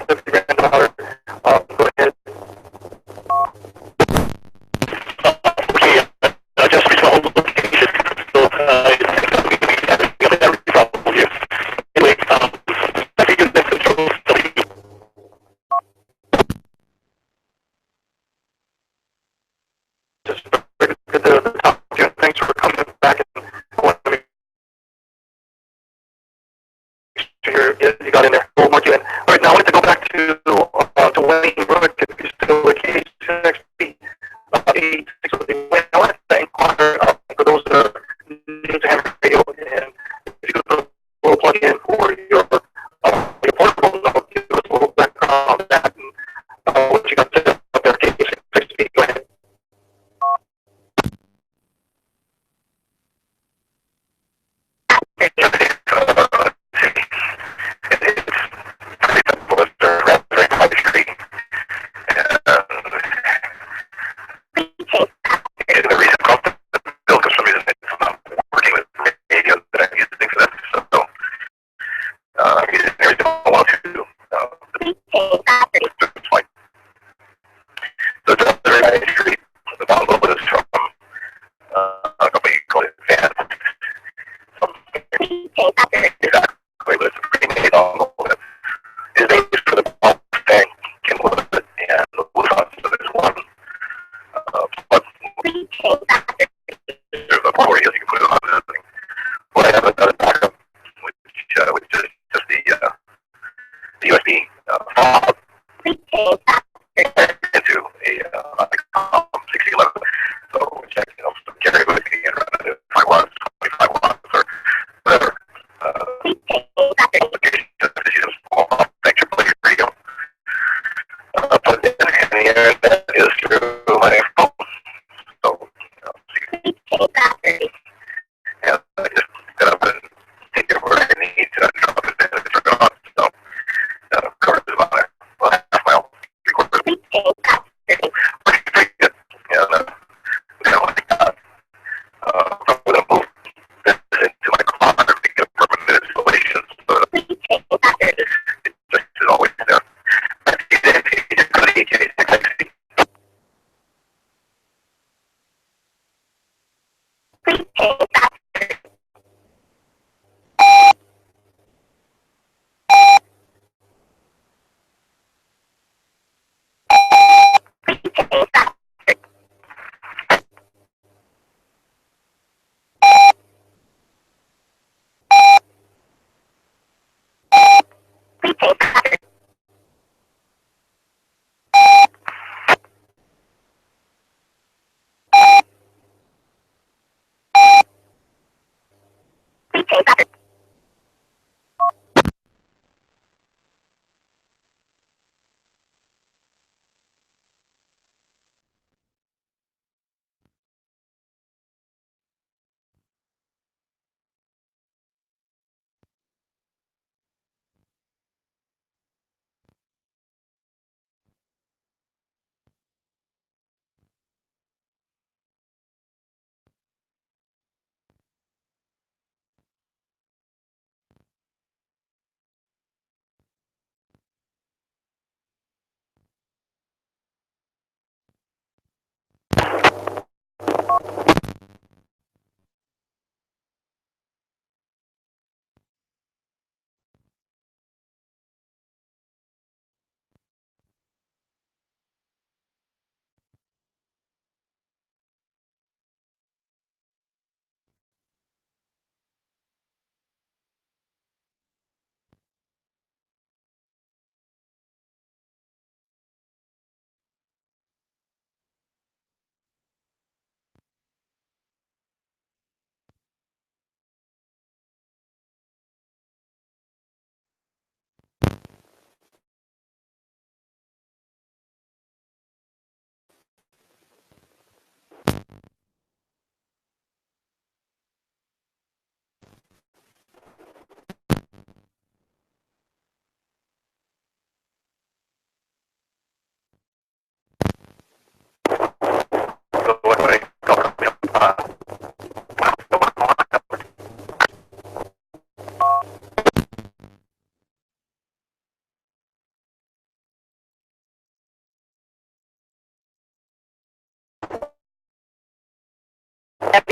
$50,000. Go ahead. Okay, I just reached my home location, so we got every problem here. Anyway, I think it's control. Just at the top here. Thanks for coming back, and I want to make sure you got in there. We'll mark you in. All right, now I want to go back to Wayne Brook, if you're still with KCXP. I want to inquire for those that are new to Hammer Radio, and if you could we'll plug in for your portable, I'll give us a little background on that and what you got set up there, KCXP. Go ahead.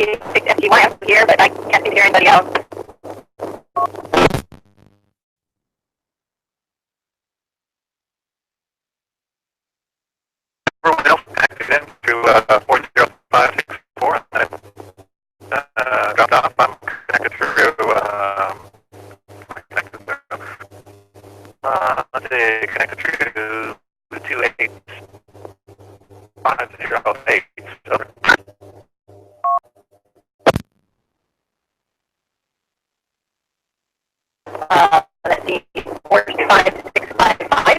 see 6FG1 here, but I can't seem to hear anybody else. Everyone else active in to 40564. Dropped off. I'm connected through. Let's see, connected through the 28 508. Over. Let's see, 45655.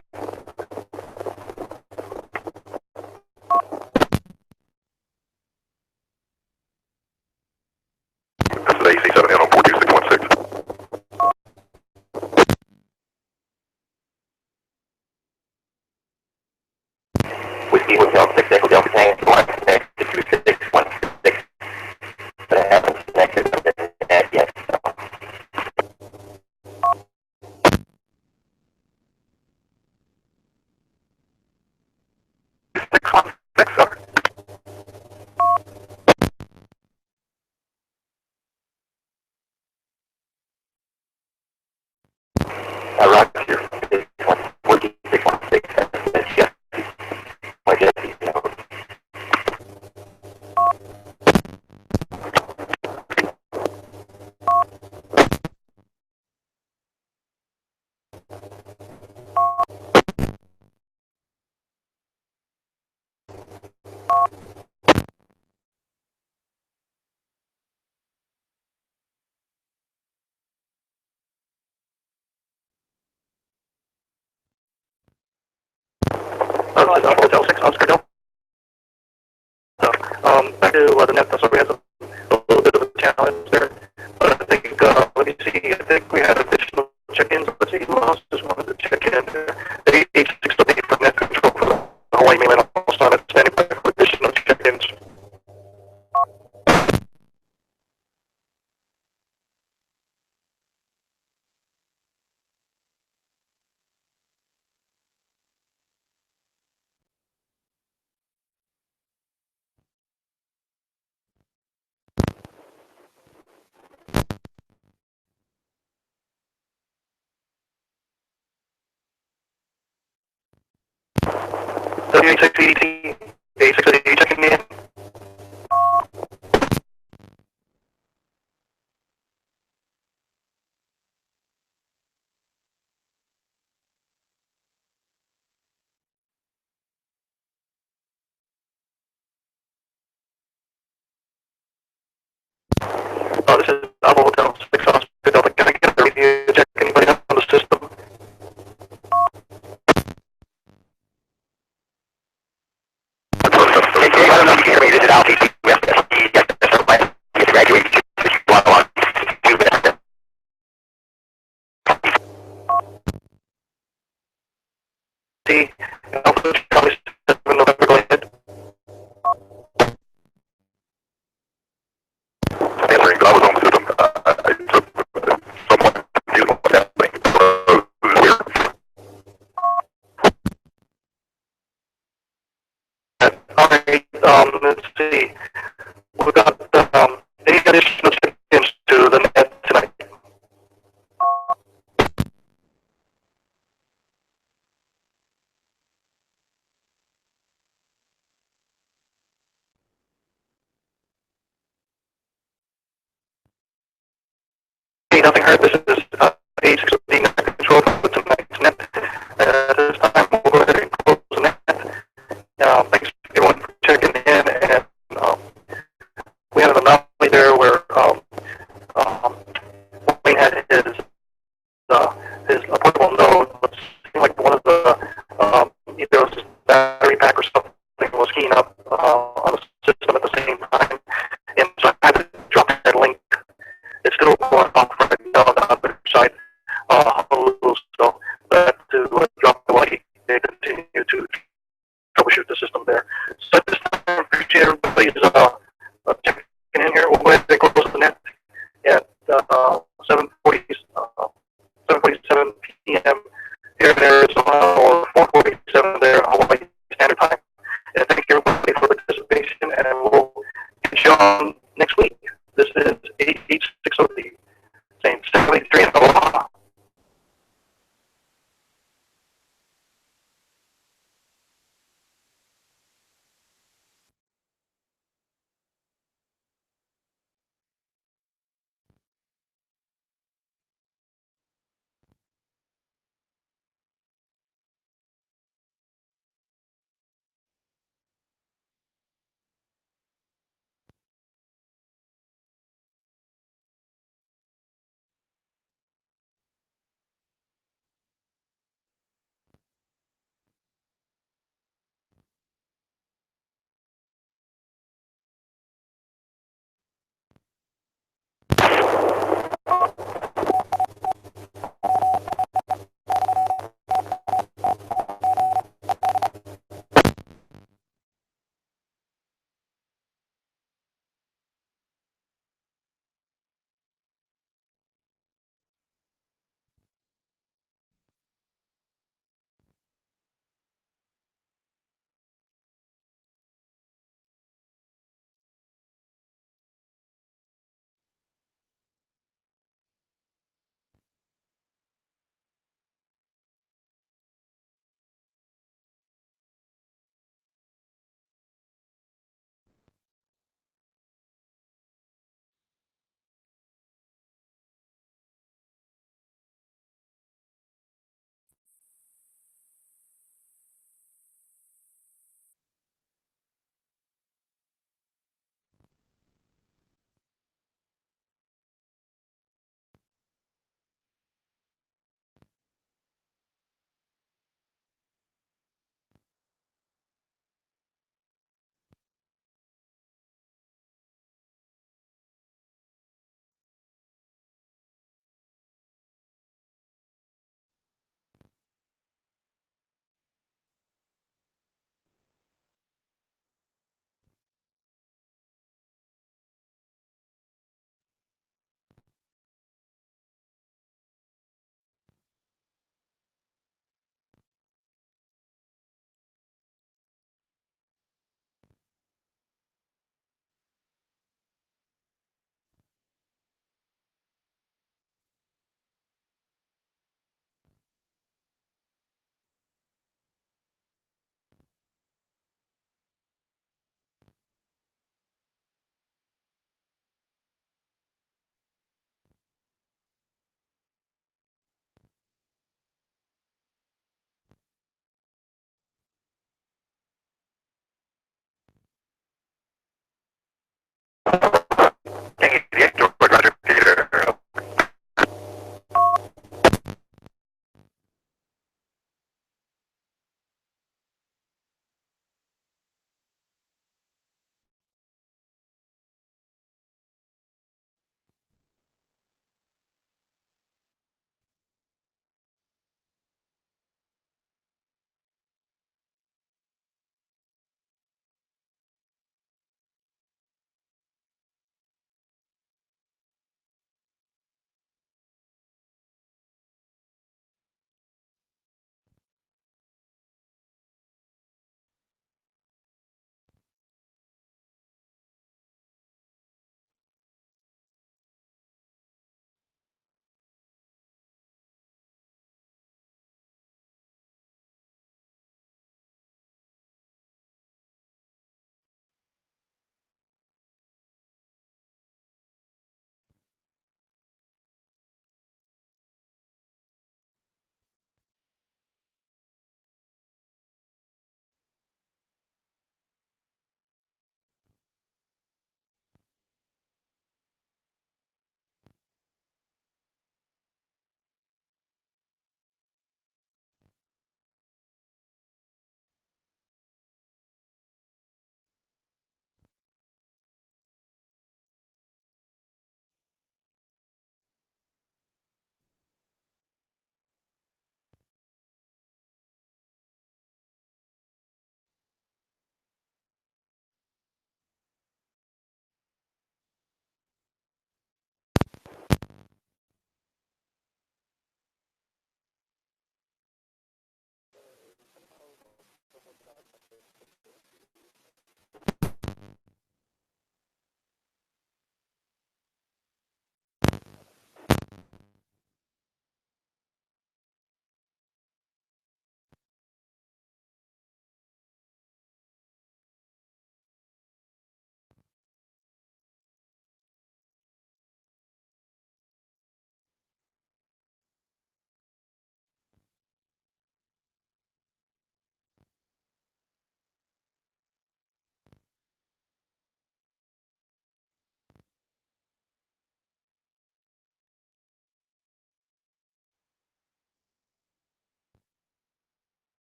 This is AC7 on 42616. Whiskey Hotel 6 Echo Delta Tango 1 connect to 2616. But I haven't connected to that yet. Roger. 4616. That's Jesse. My Jesse. Hotel 6 Oscar Delta. Back to the net, so we had a little bit of a challenge there. But I think, let me see, I think we had additional check-ins. Let's see who else just wanted to check in there. The 8628 for net control for the Hawaii Mainland Allstar net standing by for additional check-ins. W8680, 8680 checking in. This is Bravo Hotel 6 Oscar Delta. Can I get the radio check? Anybody up on the system? See, Alpha Charlie 7 November, go ahead. Answering, I was on the system. I took someone confused on what's happening. Alright, let's see. We've got any additional check-ins to the net tonight. Hey, nothing heard. This is 8680 net control for tonight's net. At this time, we'll go ahead and close the net. Thanks everyone for checking in, and we had an anomaly there where Wayne had his portable node. It seemed like one of the either his battery pack or something was keying up on the system at the same time, and so I had to drop that link. It's still going off right now on the other side. So that to drop the light, they continue to troubleshoot the system there. So at this time, appreciate everybody's checking in here. We'll go ahead and close the net at 7:47 p.m. here in Arizona, or 4:47 there Hawaii Standard Time. And thank you everybody for participation, and we'll catch you on next week.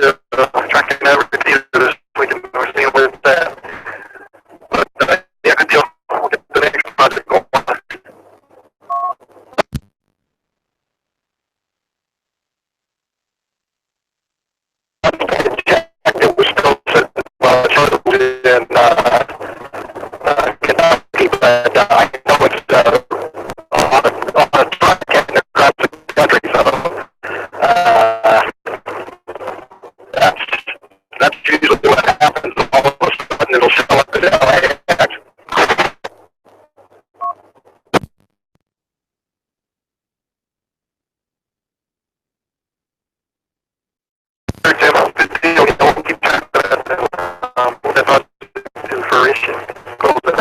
to track and receiver this week and we're seeing where it's at. But yeah, good deal. We'll get the next project going. It was still charted in Kentucky, but I know it's on a truck and across the country, so that's usually what happens. All of a sudden it'll show up at LAX. Don't keep track of that. If I do fruition, goes to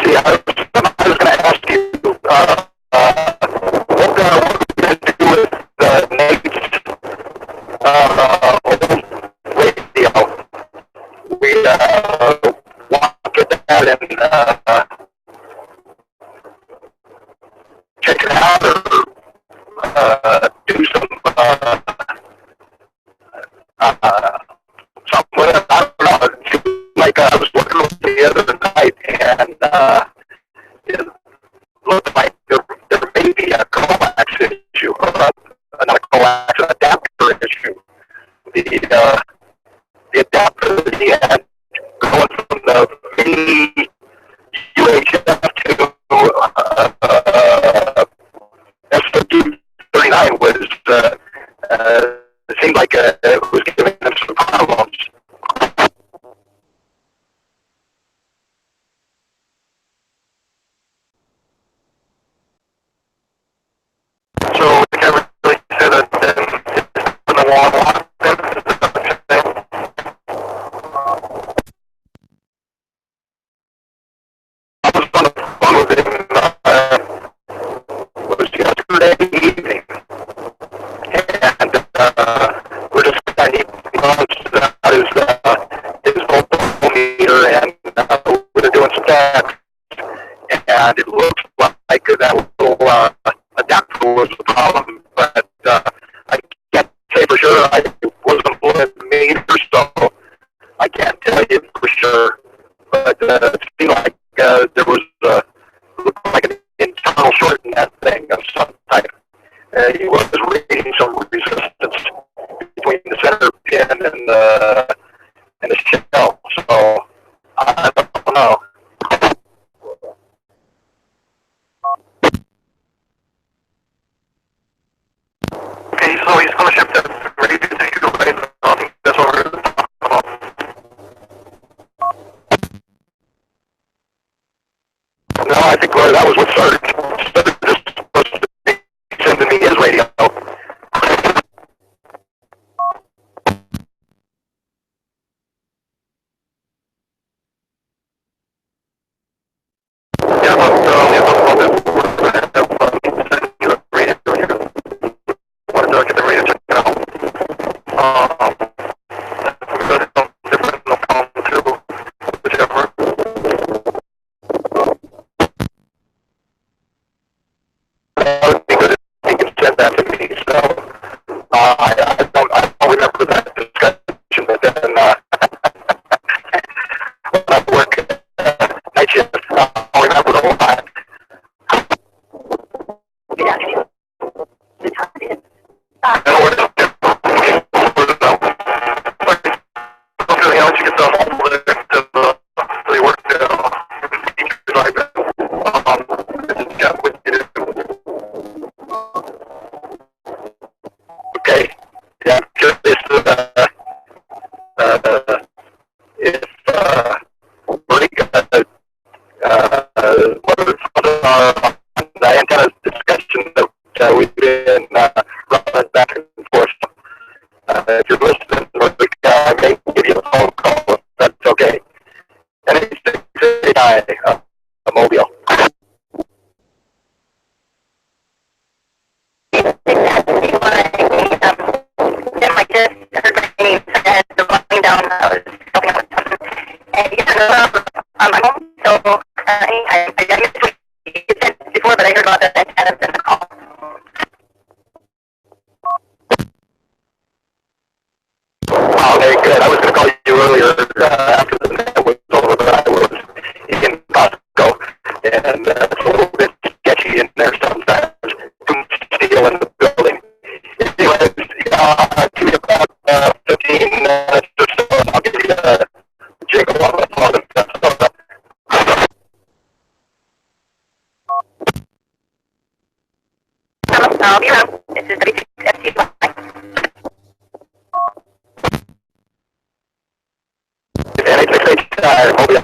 see, I was going to ask you, what are we going to do with the Nate's old radio? We want to get that and check it out or do some something with it. I don't know. Like I was looking at the other night and it looked like there may be a coax issue, or not a coax, an adapter issue. The adapter that he had going from the mini UHF to S39 was, it seemed like it was giving them some problems. So we can't really say that it's been a long while. I was on the phone with him, it was yesterday evening, and we're just, I need to launch his voltmeter, and we're doing some tests, and it looks like that little adapter was the problem, but I can't say for sure. I wasn't looking at the meter, so I can't tell you for sure, but it seemed like there was looked like an internal short in that thing of some type. He was reading some resistance between the center pin and the shell, so I don't know. Okay, so he's going to ship that ready to take it away. That's what we're going to talk about. No, I think that was what started just sending me his radio. If you're listening, I may give you a phone call if that's okay. And it's a mobile. I used to before, but I heard about that Sorry.